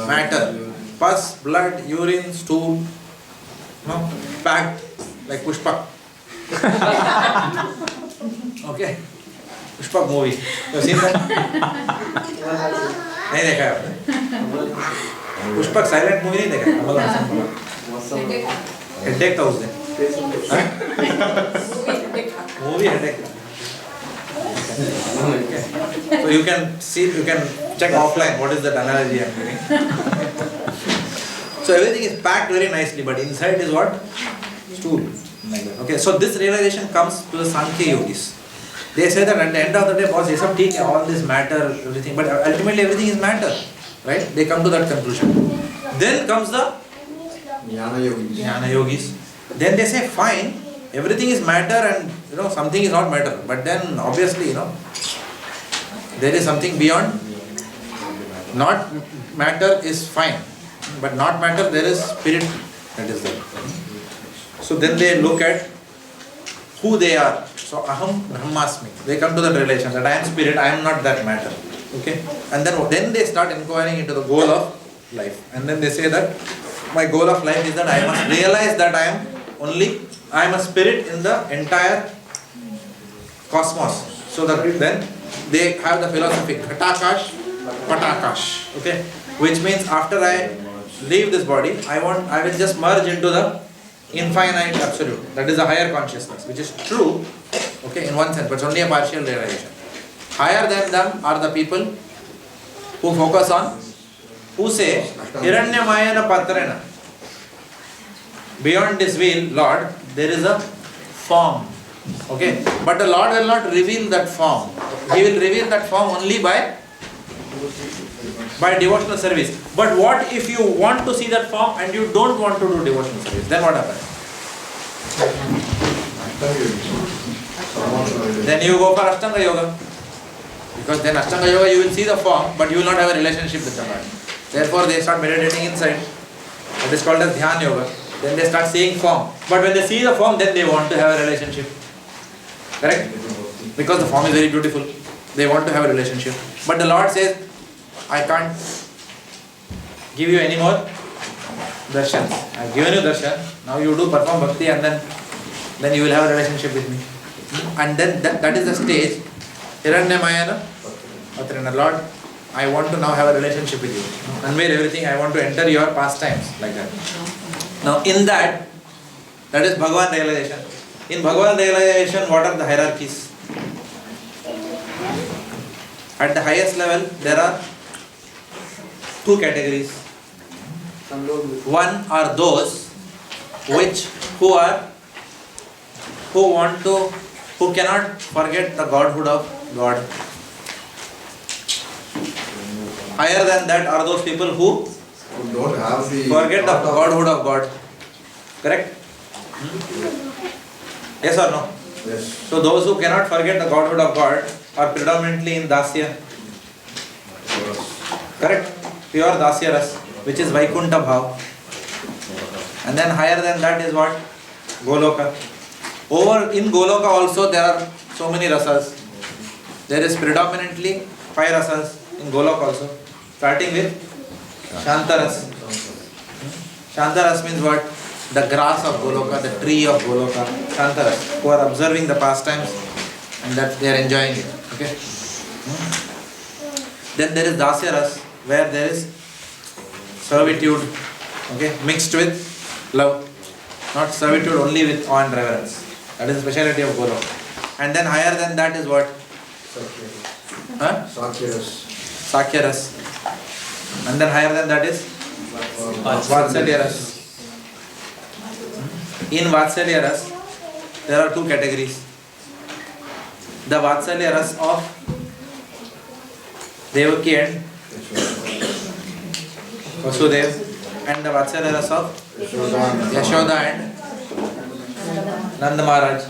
matter. Pus, blood, urine, stool, packed like Pushpak. Okay? Pushpak movie. You have seen that? नहीं देखा है आपने? Pushpak silent movie नहीं देखा? Headache था उस दिन. Movie headache. Okay. So you can see, you can check offline what is that analogy I am giving. So everything is packed very nicely, but inside is what? Stool. Like that. Okay, so this realization comes to the Sankhya yogis. They say that at the end of the day, boss, yes, take all this matter, everything, but ultimately everything is matter, right? They come to that conclusion. Then comes the Jnana yogis. Then they say, fine, everything is matter and something is not matter. But then obviously, there is something beyond. Not matter is fine, but not matter, there is spirit that is there. So then they look at who they are. So aham brahmasmi. They come to that realization that I am spirit, I am not that matter. Okay? And then they start inquiring into the goal of life. And then they say that my goal of life is that I must realize that I am a spirit in the entire cosmos. So that then they have the philosophy Ghatakash, Patakash. Okay? Which means after I leave this body, I will just merge into the infinite absolute. That is a higher consciousness, which is true, okay, in one sense, but it's only a partial realization. Higher than them are the people who focus on, who say, Hiranyamayana Patrena. Beyond this veil, Lord, there is a form. Okay, but the Lord will not reveal that form. He will reveal that form only by devotional service. But what if you want to see that form and you don't want to do devotional service? Then what happens? Then you go for Ashtanga Yoga. Because then Ashtanga Yoga you will see the form, but you will not have a relationship with the Lord. Therefore they start meditating inside. It is called as Dhyan Yoga. Then they start seeing form. But when they see the form, then they want to have a relationship. Correct? Because the form is very beautiful. They want to have a relationship. But the Lord says, I can't give you any more darshans. I have given you darshan. Now you do perform bhakti and then you will have a relationship with me. And then that is the stage. Hiranyamayana Patrena. Lord, I want to now have a relationship with you. Unveil everything. I want to enter your pastimes. Like that. Now in that is Bhagavan realization. In Bhagavan realization, what are the hierarchies? At the highest level, there are two categories. One are those who cannot forget the Godhood of God. Higher than that are those people who don't have the forget the Godhood of God. Correct? Yes or no? Yes. So those who cannot forget the Godhood of God are predominantly in Dasya. Correct? Pure Dasya Ras, which is Vaikuntha Bhav. And then higher than that is what? Goloka. Over in Goloka also there are so many rasas. There is predominantly 5 rasas in Goloka also. Starting with Shantaras. Shantaras means what? The grass of Goloka, the tree of Goloka. Shantaras, who are observing the pastimes and that they are enjoying it. Okay? Then there is Dasya Ras, where there is servitude, okay, mixed with love. Not servitude only with awe and reverence. That is the speciality of Goloka. And then higher than that is what? Sakya Ras. And then higher than that is Vatsalya Ras. In Vatsalya Ras, there are 2 categories. The Vatsalya Ras of Devaki and Vasudev, and the Vatsalya Ras of Yashoda and Nanda Maharaj.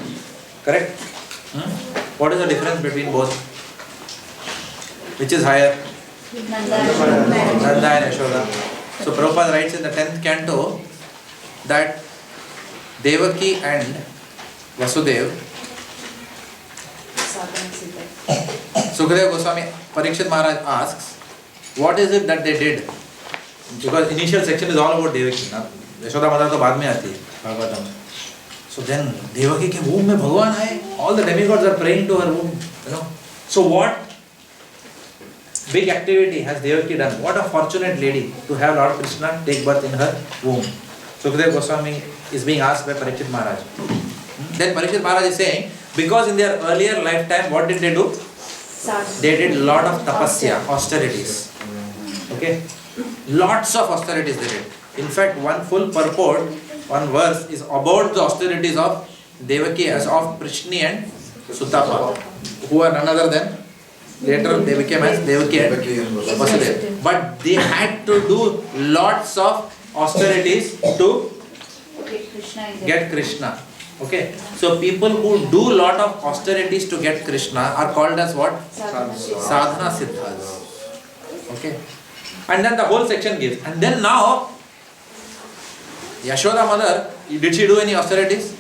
Correct? What is the difference between both? Which is higher? Nanda and Yashoda. So Prabhupada writes in the 10th canto that Devaki and Vasudev, Sukadeva Goswami, Parikshit Maharaj asks, what is it that they did? Because initial section is all about Devaki. Yashoda Mother to baad mein aati hai, Bhagavatam. So then Devaki ke womb mein Bhagavan aaye, all the demigods are praying to her womb. So what big activity has Devaki done? What a fortunate lady to have Lord Krishna take birth in her womb. Sukadeva Goswami is being asked by Parikshit Maharaj. Then Parikshit Maharaj is saying, because in their earlier lifetime, what did they do? They did lot of tapasya, austerities. Okay? Lots of austerities they did. In fact, one full purport, one verse is about the austerities of Devaki, as of Prishni and Sutapa, who are none other than, later they became as Devaki and Vasudeva. But they had to do lots of austerities to get Krishna. Okay, so people who do lot of austerities to get Krishna are called as what? Sadhana Siddhas. Okay, and then the whole section gives. And then now, Yashoda mother, did she do any austerities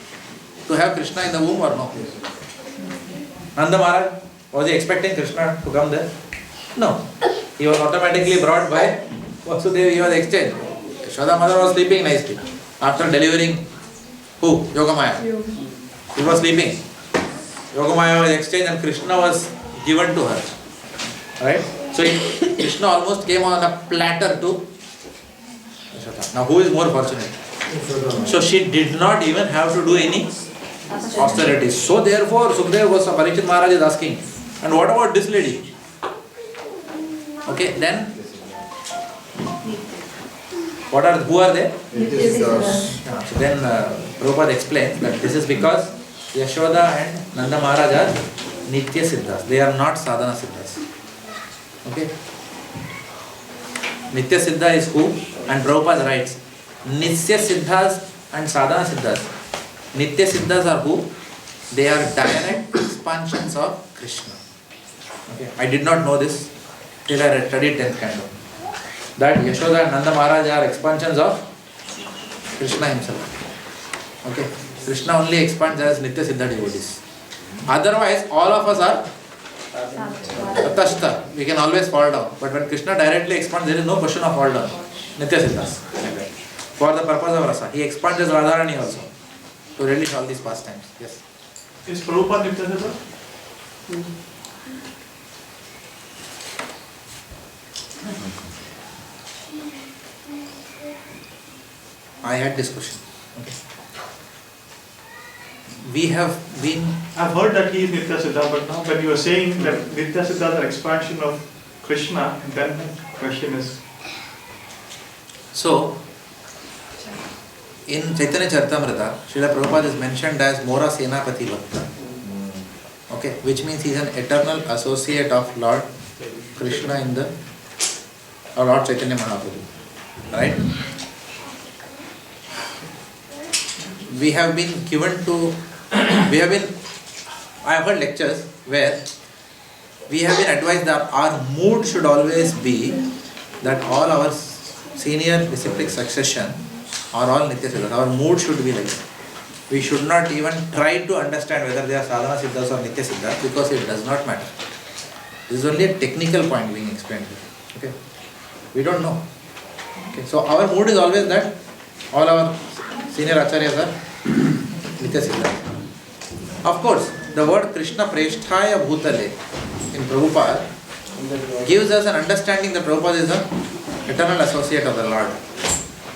to have Krishna in the womb or no? Nanda Maharaj, was he expecting Krishna to come there? No. He was automatically brought by Vasudeva, he was exchanged. Yashoda mother was sleeping nicely after delivering who? Yogamaya. He was sleeping. Yogamaya was exchanged and Krishna was given to her. Right? So Krishna almost came on a platter to Yashoda. Now who is more fortunate? So she did not even have to do any austerities. So therefore Sukadeva Goswami, Parikshit Maharaj is asking, and what about this lady? Okay, then who are they? So then Prabhupada explains that this is because Yashoda and Nanda Maharaj are Nitya Siddhas. They are not Sadhana Siddhas. Okay? Nitya Siddha is who? And Prabhupada writes, Nitya Siddhas and Sadhana Siddhas. Nitya Siddhas are who? They are direct expansions of Krishna. Okay? I did not know this till I studied 10th canto. That Yashoda and Nanda Maharaj are expansions of Krishna himself. Okay? Krishna only expands as Nitya Siddha devotees. Otherwise, all of us are Tatashta. We can always fall down. But when Krishna directly expands, there is no question of fall down. Nitya Siddhas. For the purpose of rasa. He expands as Radharani also. To relish all these pastimes. Yes. Is Prabhupada Nitya Siddha? I had this question. Okay. We have been... I've heard that he is Nitya Siddha, but now when you are saying that Nitya Siddha is an expansion of Krishna, then the question is... So, in Chaitanya Charitamrita, Srila Prabhupada is mentioned as Mora Senapati Bhakta. Okay, which means he is an eternal associate of Lord Krishna in the... or Lord Chaitanya Mahaprabhu. Right? We have been given to... I have heard lectures where we have been advised that our mood should always be that all our senior disciplic succession are all Nitya Siddhas. Our mood should be like that. We should not even try to understand whether they are Sadhana Siddhas or Nitya Siddhas because it does not matter. This is only a technical point being explained here. Okay? We don't know. Okay? So our mood is always that all our senior acharyas are Nitya Siddhas. Of course, the word Krishna Preshthaya Bhutale in Prabhupada gives us an understanding that Prabhupada is an eternal associate of the Lord.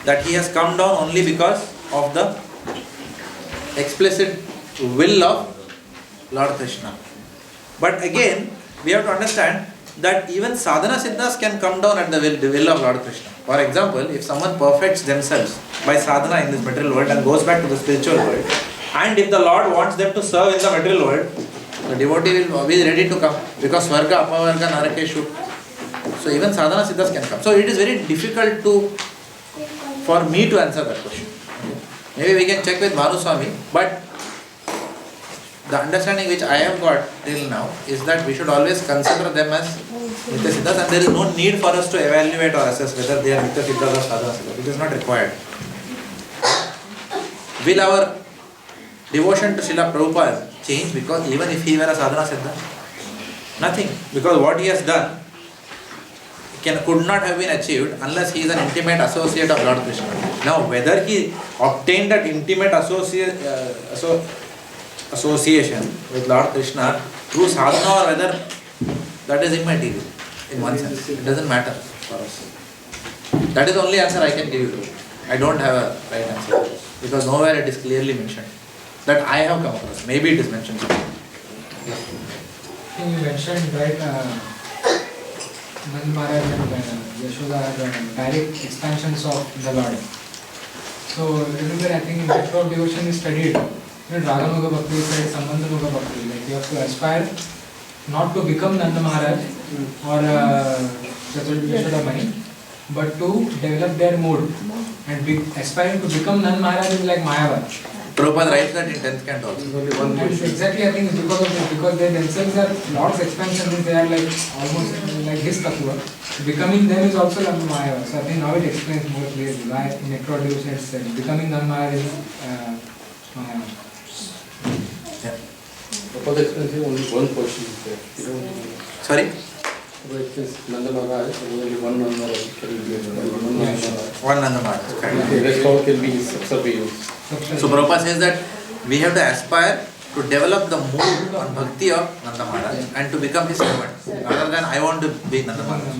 That he has come down only because of the explicit will of Lord Krishna. But again, we have to understand that even sadhana siddhas can come down at the will of Lord Krishna. For example, if someone perfects themselves by sadhana in this material world and goes back to the spiritual world, and if the Lord wants them to serve in the material world, the devotee will be ready to come because Swarga, Apavarga, Narakeshu. So even sadhana siddhas can come. So it is very difficult for me to answer that question. Maybe we can check with Bhanu Swami, but the understanding which I have got till now is that we should always consider them as Nitya Siddhas, and there is no need for us to evaluate or assess whether they are Nitya Siddhas or Sadhana Siddhas. It is not required. Will our devotion to Srila Prabhupada change because even if he were a Sadhana Siddha? Nothing. Because what he has done could not have been achieved unless he is an intimate associate of Lord Krishna. Now, whether he obtained that intimate association with Lord Krishna through sadhana or whether that is immaterial in one sense. It doesn't matter for us. That is the only answer I can give you. I don't have a right answer because nowhere it is clearly mentioned that I have come across. Maybe it is mentioned somewhere. I think you mentioned, right, Nand Maharaj and Yashoda are direct expansions of the Lord. So, remember, I think in Nectar of Devotion is studied. Raganuga Bhakti is studied, Sambandhanuga Bhakti. Like you have to aspire not to become Nanda Maharaj or Yashoda Mani, but to develop their mood. And aspiring to become Nanda Maharaj is like Mayavad. Prabhupada writes that in 10th canto also. And exactly, I think it's because of this, because they themselves are Lord's expansion, they are like almost like his tattva. Becoming them is also Nanda Mayavad. So I think now it explains more clearly why in Nectar of Devotion it's said becoming Nanda Mayavad is Mayavad. For the explanation, only one portion is there. Sorry? For the explanation, Nanda Maharaj, only one Nanda Maharaj can be One Nanda Maharaj. the rest all can be subservient. So Prabhupada says that we have to aspire to develop the mood on bhakti of Nanda Maharaj and to become his servant, rather than I want to be Nanda Maharaj.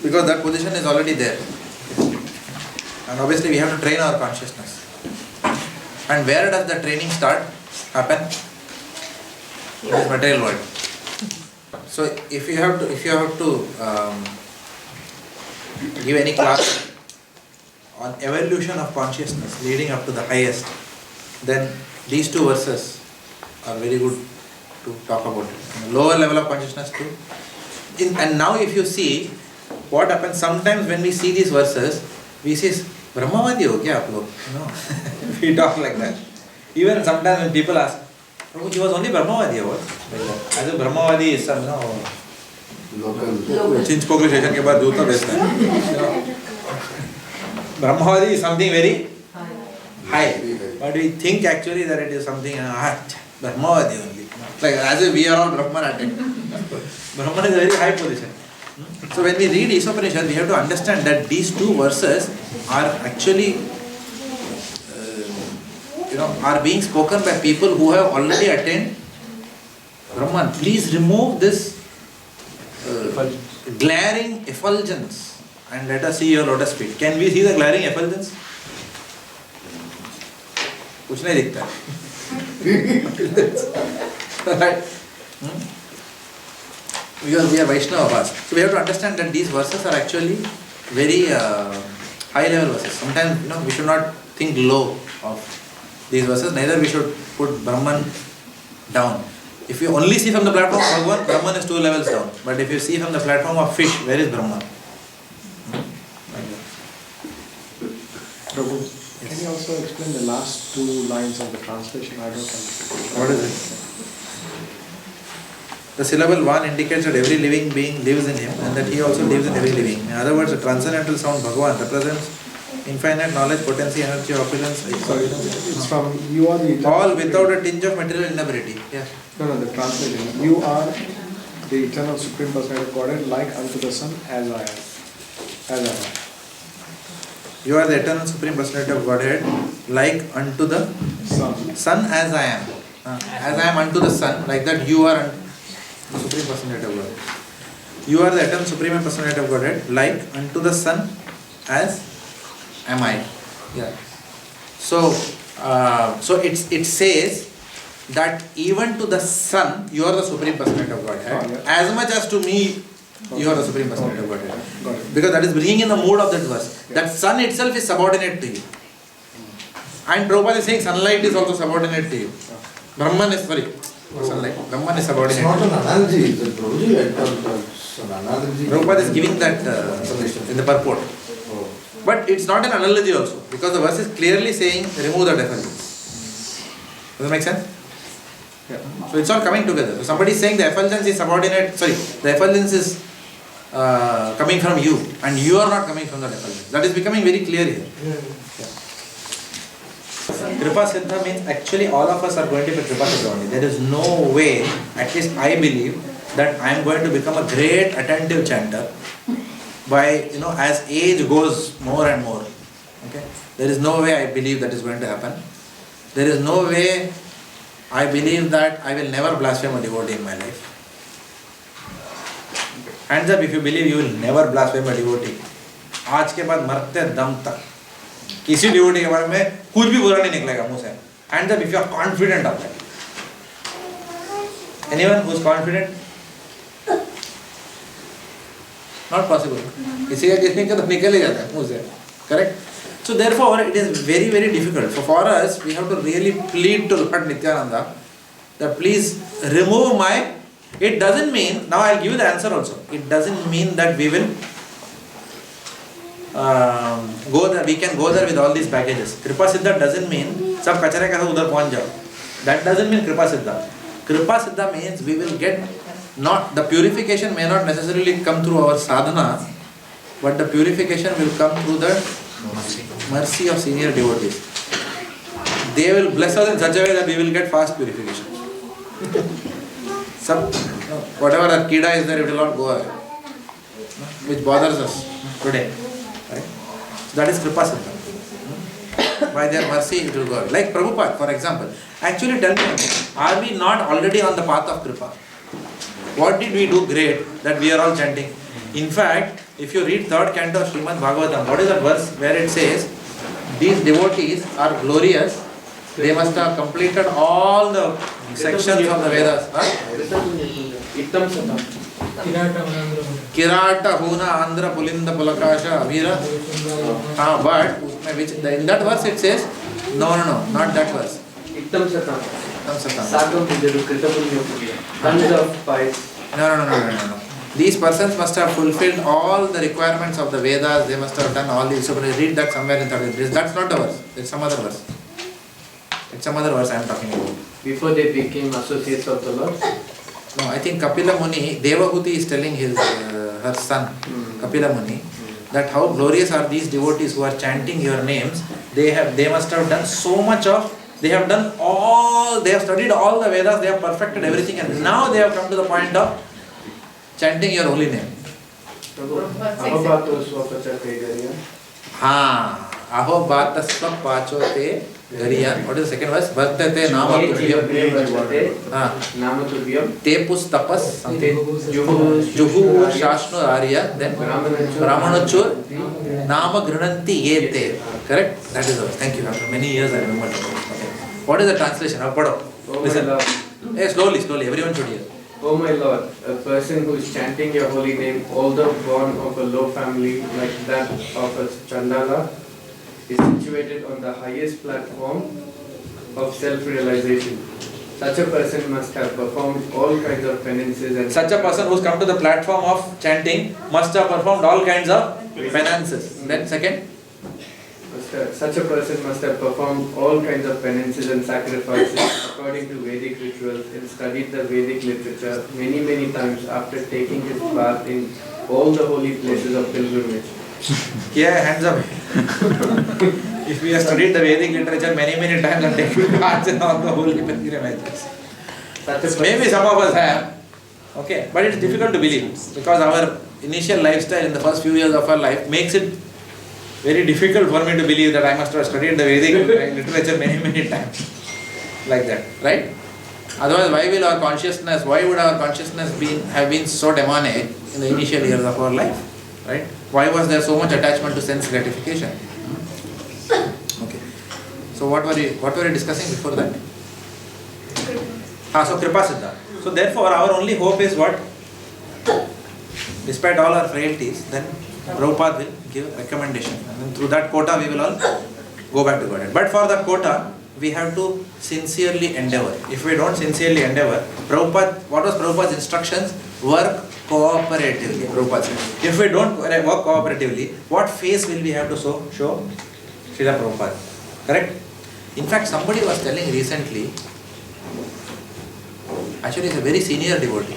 Because that position is already there. And obviously we have to train our consciousness. And where does the training happen? In this material world. So if you have to give any class on evolution of consciousness leading up to the highest, then these two verses are very good to talk about it. Lower level of consciousness too. And now if you see what happens, sometimes when we see these verses, we say, Brahmavadi ho kya aap log? We talk like that. Even sometimes when people ask, Prabhu, he was only Brahmavadi or what? As a Brahmavadi is some, local. Chinch Pokri station ke baad Juta besta hai. Brahmavadi is something very high. But we think actually that it is something, Brahmavadi only. Like as if we are all Brahman at it. Brahman is a very high position. So when we read Isopanisad, we have to understand that these two verses are actually, are being spoken by people who have already attained Brahman. Please remove this glaring effulgence and let us see your lotus feet. Can we see the glaring effulgence? कुछ नहीं दिखता है. Right? Because we are Vaishnavas. So we have to understand that these verses are actually very high level verses. Sometimes we should not think low of these verses, neither we should put Brahman down. If you only see from the platform of Bhagavan, Brahman is 2 levels down. But if you see from the platform of fish, where is Brahman? Prabhu, can you also explain the last 2 lines of the translation? I don't understand. What is it? The syllable 1 indicates that every living being lives in him and that he also lives in every living. In other words, the transcendental sound Bhagavan represents infinite knowledge, potency, energy, opulence. Sorry, it's from you are the eternal all Supreme. without a tinge of material inability. Yeah. No, the translation. You are the eternal Supreme Personality of Godhead, like unto the Son, as I am. As I am. You are the eternal Supreme Personality of Godhead, like unto the Son as I am. As I am unto the Son, like that you are the Supreme Personality of Godhead. You are the eternal Supreme Personality of Godhead, like unto the Son as am I. Yeah. So it says that even to the Son, you are the Supreme Personality of Godhead. As much as to me, you are the Supreme Personality of Godhead. Because that is bringing in the mood of that verse. That sun itself is subordinate to you. And Prabhupada is saying sunlight is also subordinate to you. Brahman is, sunlight. Brahman is subordinate. It's not an analogy, it's an analogy. Prabhupada is giving that in the purport. But it's not an analogy also. Because the verse is clearly saying remove that effulgence. Does that make sense? Yeah. So it's all coming together. So somebody is saying the effulgence is subordinate, the effulgence is coming from you and you are not coming from that effulgence. That is becoming very clear here. Yeah. Kripa Siddha means actually all of us are going to be Kripa Siddha only. There is no way, at least I believe, that I am going to become a great attentive chanter by, as age goes more and more. Okay? There is no way I believe that is going to happen. There is no way I believe that I will never blaspheme a devotee in my life. Hands up if you believe you will never blaspheme a devotee. आज के बाद मरते दम तक किसी devotee के बारे में कुछ भी बुरा नहीं निकलेगा मुंह से. And if you are confident of that. Anyone who is confident? Not possible. किसी का तो निकल ही जाता है मुंह से. Correct? So therefore it is very very difficult. So for us we have to really plead to Lord Nityananda that please remove my. It doesn't mean, now I'll give you the answer also. It doesn't mean that we will go there, we can go there with all these baggages. Kripa Siddha doesn't mean सब कचरे का उधर पहुंच जाओ. That doesn't mean Kripa Siddha. Kripa Siddha means we will get not, the purification may not necessarily come through our sadhana, but the purification will come through the mercy of senior devotees. They will bless us in such a way that we will get fast purification. Some, whatever that kida is there, it will not go away, which bothers us today. Right? So that is Kripa Siddha. By their mercy it will go away. Like Prabhupada, for example. Actually tell me, are we not already on the path of Kripa? What did we do great that we are all chanting? In fact, if you read 3rd canto of Srimad Bhagavatam, what is that verse where it says, these devotees are glorious, they must have completed all the sections of the Vedas. Kirata, Huna, Andhra, Pulinda, Pulakasha, Avira. But in that verse it says, no, not that verse. Ittam Satam. Sagam Vijaru Kritapunya Punya. Tons of pipes. No. These persons must have fulfilled all the requirements of the Vedas, they must have done all these. So read that somewhere in 30. That's not the verse, it's some other verse. It's some other verse I am talking about. Before they became associates of the Lord? No, I think Kapila Muni, Devahuti is telling his her son, Kapila Muni, that how glorious are these devotees who are chanting your names. They must have done so much of, they have studied all the Vedas, they have perfected everything, and now they have come to the point of chanting your holy name. Aho Bhatasva Pachote Gariyan. What is the second verse? Bhaktate Nama Tubhyam. Tepus Tapas Juhu Shashnu Arya. Then Brahmanachur Nama Grananti Yete. Correct? That is the verse. Thank you. After many years I remember. Okay. What is the translation? Listen. Hey, slowly. Everyone should hear. Oh my Lord, a person who is chanting your holy name, although born of a low family like that of a Chandala, is situated on the highest platform of self-realization. Such a person must have performed all kinds of penances and... Such a person who has come to the platform of chanting must have performed all kinds of penances. Then second? Such a person must have performed all kinds of penances and sacrifices according to Vedic rituals and studied the Vedic literature many times after taking his bath in all the holy places of pilgrimage. Yeah, hands up. If we have studied the Vedic literature many times and taken baths in all the holy pilgrimages. Maybe some of us have. Okay, but it's difficult to believe because our initial lifestyle in the first few years of our life makes it very difficult for me to believe that I must have studied the Vedic literature many times. Like that, right? Otherwise, why would our consciousness have been so demonic in the initial years of our life? Right? Why was there so much attachment to sense gratification? Okay. So what were you discussing before that? So Kripa Siddha. So therefore our only hope is what? Despite all our frailties, then Prabhupada will give recommendation. And then through that quota we will all go back to Godhead. But for that quota, we have to sincerely endeavor. If we don't sincerely endeavor, what was Prabhupada's instructions? Work cooperatively. Prabhupada said. If we don't work cooperatively, what face will we have to show? Srila Prabhupada. Correct? In fact, somebody was telling recently, actually it's a very senior devotee.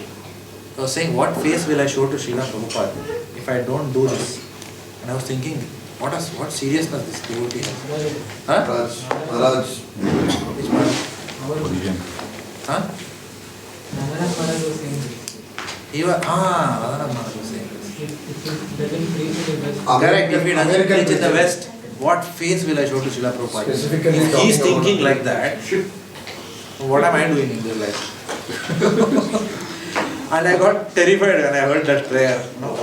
I was saying, what face will I show to Srila Prabhupada if I don't do this? And I was thinking, what seriousness this devotee has. Maharaj. Which Maharaj? He was, Radhanath Maharaj was saying this. Correct, if he doesn't preach in the West, what face will I show to Srila Prabhupada? If he is thinking like that, what am I doing in this life? And I got terrified when I heard that prayer,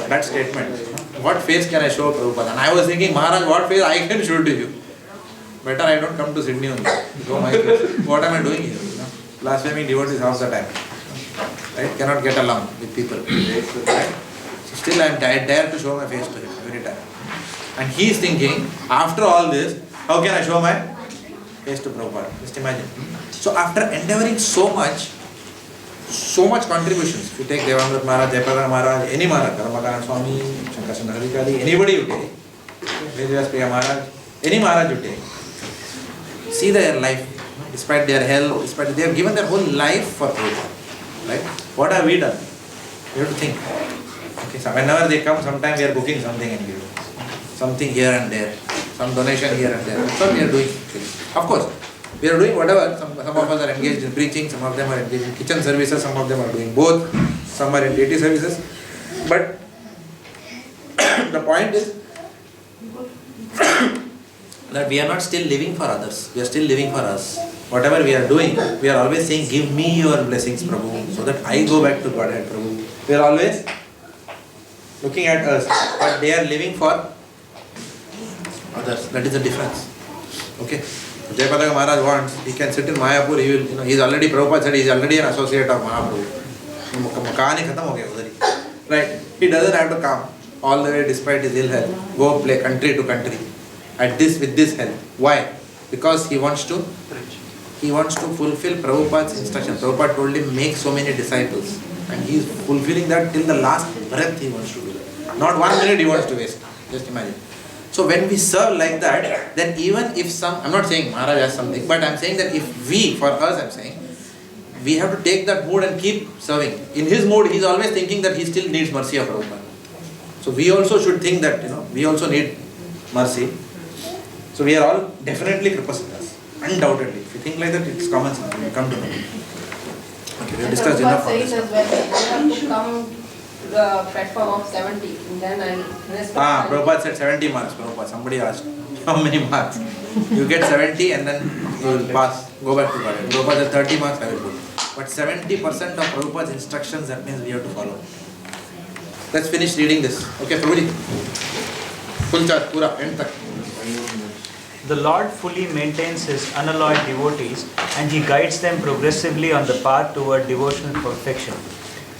that statement. what face can I show Prabhupada? And I was thinking, Maharaj, what face I can show to you? Better I don't come to Sydney only. Show my face. What am I doing here? Blaspheming devotees half the time. Right? Cannot get along with people. Right? So still I dare to show my face to him every time. And he is thinking, after all this, how can I show my face to Prabhupada? Just imagine. So after endeavoring so much contributions, if you take Devamrit Maharaj, Jayaprakash Maharaj, any Maharaj, Karamakanand Swami, Shankarshan Harikali, anybody you take, Vedas Priya Maharaj, any Maharaj you take, see their life, despite their health, they have given their whole life for Prabhupada. Right? What have we done? We have to think. Okay, so whenever they come, sometimes we are booking something and give something here and there, some donation here and there. That's what we are doing. Of course, we are doing whatever. Some of us are engaged in preaching, some of them are engaged in kitchen services, some of them are doing both, some are in deity services. But the point is that we are not still living for others, we are still living for us. Whatever we are doing, we are always saying, give me your blessings, Prabhu, so that I go back to Godhead, Prabhu. We are always looking at us, but they are living for others. That is the difference. Okay? Jayaprakash Maharaj wants, he can sit in Mayapur, he will, he is already, Prabhupada said, he is already an associate of Mahaprabhu. Right? He doesn't have to come all the way despite his ill health, go play country to country with this health. Why? Because he wants to fulfill Prabhupada's instruction. Prabhupada told him, make so many disciples. And he is fulfilling that till the last breath he wants to do that. Not 1 minute he wants to waste. Just imagine. So when we serve like that, then even if I'm not saying Maharaj has something, but I'm saying that if we have to take that mood and keep serving. In his mood, he is always thinking that he still needs mercy of Prabhupada. So we also should think that, we also need mercy. So we are all definitely Kripasiddhas. Undoubtedly. If you think like that, it's common sense. You come to know. Okay, we have discussed enough on this. Prabhupada says as well, I have to come to the platform of 70, and then I respect. Prabhupada said 70 marks. Prabhupada, somebody asked, how many marks? You get 70 and then you will pass, go back to God. Prabhupada said 30 marks, I will put. But 70% of Prabhupada's instructions, that means we have to follow. Let's finish reading this. Okay, Prabhuji. Full charge, pura, end tak. The Lord fully maintains His unalloyed devotees and He guides them progressively on the path toward devotional perfection.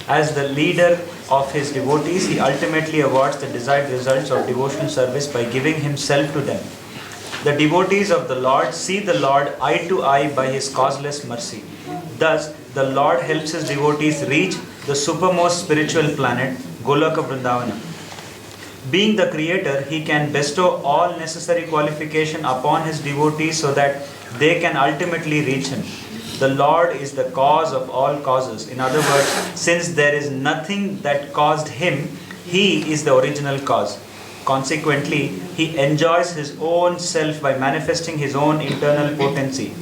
As the leader of His devotees, He ultimately awards the desired results of devotional service by giving Himself to them. The devotees of the Lord see the Lord eye to eye by His causeless mercy. Thus, the Lord helps His devotees reach the supermost spiritual planet, Goloka Vrindavana. Being the Creator, He can bestow all necessary qualification upon His devotees so that they can ultimately reach Him. The Lord is the cause of all causes. In other words, since there is nothing that caused Him, He is the original cause. Consequently, He enjoys His own self by manifesting His own internal potency.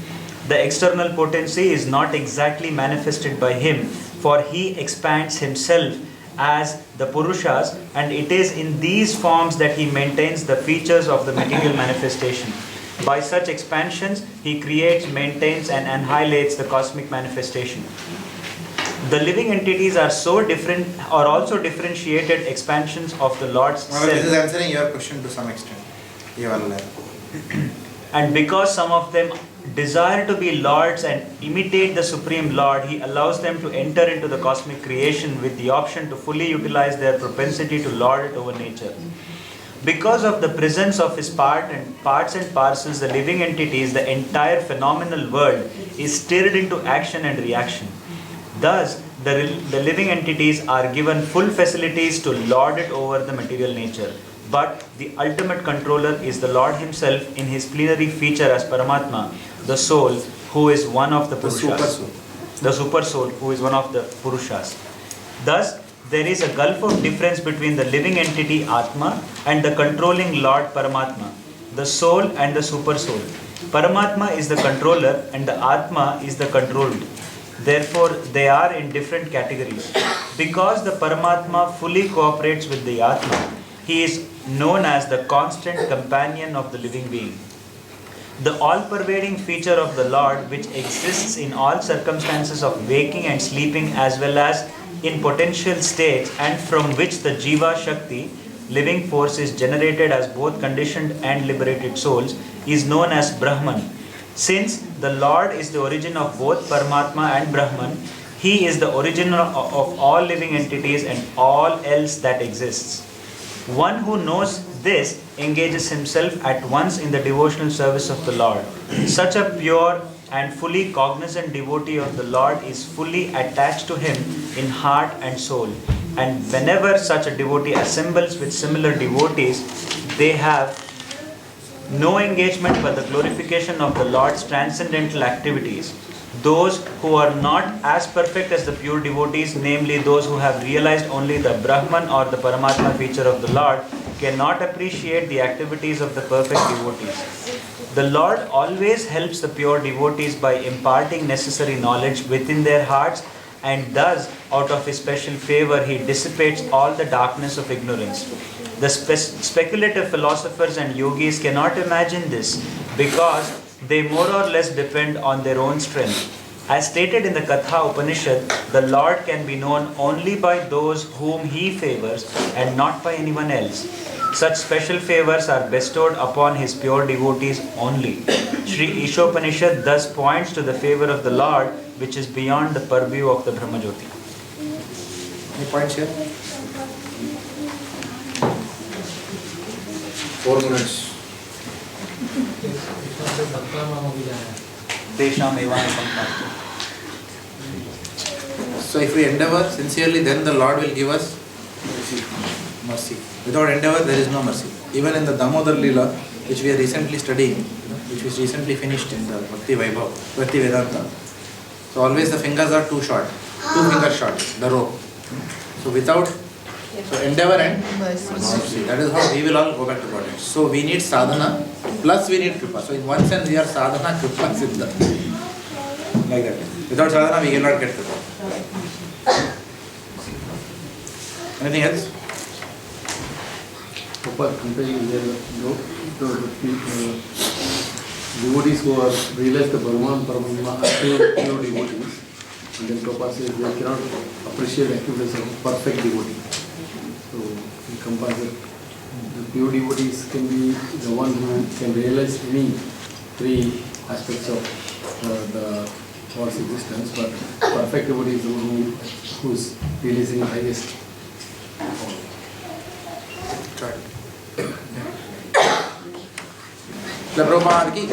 The external potency is not exactly manifested by Him, for He expands Himself as the Purushas, and it is in these forms that He maintains the features of the material manifestation. By such expansions, He creates, maintains and annihilates the cosmic manifestation. The living entities are also differentiated expansions of the Lord's self. This is answering your question to some extent. And because some of them desire to be lords and imitate the Supreme Lord, He allows them to enter into the cosmic creation with the option to fully utilize their propensity to lord it over nature. Because of the presence of His parts and parcels, the living entities, the entire phenomenal world is stirred into action and reaction. Thus, the living entities are given full facilities to lord it over the material nature. But the ultimate controller is the Lord Himself in His plenary feature as Paramatma, the soul who is one of the Purushas. The super soul who is one of the Purushas. Thus, there is a gulf of difference between the living entity Atma and the controlling Lord Paramatma, the soul and the super soul. Paramatma is the controller and the Atma is the controlled. Therefore, they are in different categories. Because the Paramatma fully cooperates with the Atma, he is known as the constant companion of the living being. The all-pervading feature of the Lord, which exists in all circumstances of waking and sleeping as well as in potential states, and from which the Jiva Shakti, living force is generated as both conditioned and liberated souls is known as Brahman. Since the Lord is the origin of both Paramatma and Brahman, He is the origin of all living entities and all else that exists. One who knows this engages himself at once in the devotional service of the Lord. Such a pure and fully cognizant devotee of the Lord is fully attached to Him in heart and soul. And whenever such a devotee assembles with similar devotees, they have no engagement but the glorification of the Lord's transcendental activities. Those who are not as perfect as the pure devotees, namely those who have realized only the Brahman or the Paramatma feature of the Lord, cannot appreciate the activities of the perfect devotees. The Lord always helps the pure devotees by imparting necessary knowledge within their hearts, and thus, out of His special favor, He dissipates all the darkness of ignorance. The speculative philosophers and yogis cannot imagine this because they more or less depend on their own strength. As stated in the Katha Upanishad, the Lord can be known only by those whom He favors and not by anyone else. Such special favors are bestowed upon His pure devotees only. Sri Isopanisad thus points to the favor of the Lord, which is beyond the purview of the Brahmajyoti. Any points here? 4 minutes. So if we endeavor sincerely, then the Lord will give us mercy. Without endeavor, there is no mercy. Even in the Damodar Leela, which we are recently studying, which was recently finished in the Bhaktivedanta. So always the fingers are too short, 2 fingers short, the rope. So without, so endeavor and mercy. That is how we will all go back to Godhead. So we need sadhana, plus we need kripa. So in one sense we are sadhana, kripa, siddha. Like that. Without sadhana we cannot get kripa. Anything else? Comparing the devotees who are realized the Brahman, Paramatma are pure devotees, and then Prabhupada says they cannot appreciate activities of perfect devotee. So he compares it. The pure devotees can be the one who can realize any 3 aspects of the Lord's existence, but perfect devotee is the one who is realizing the highest. Prabhupada ki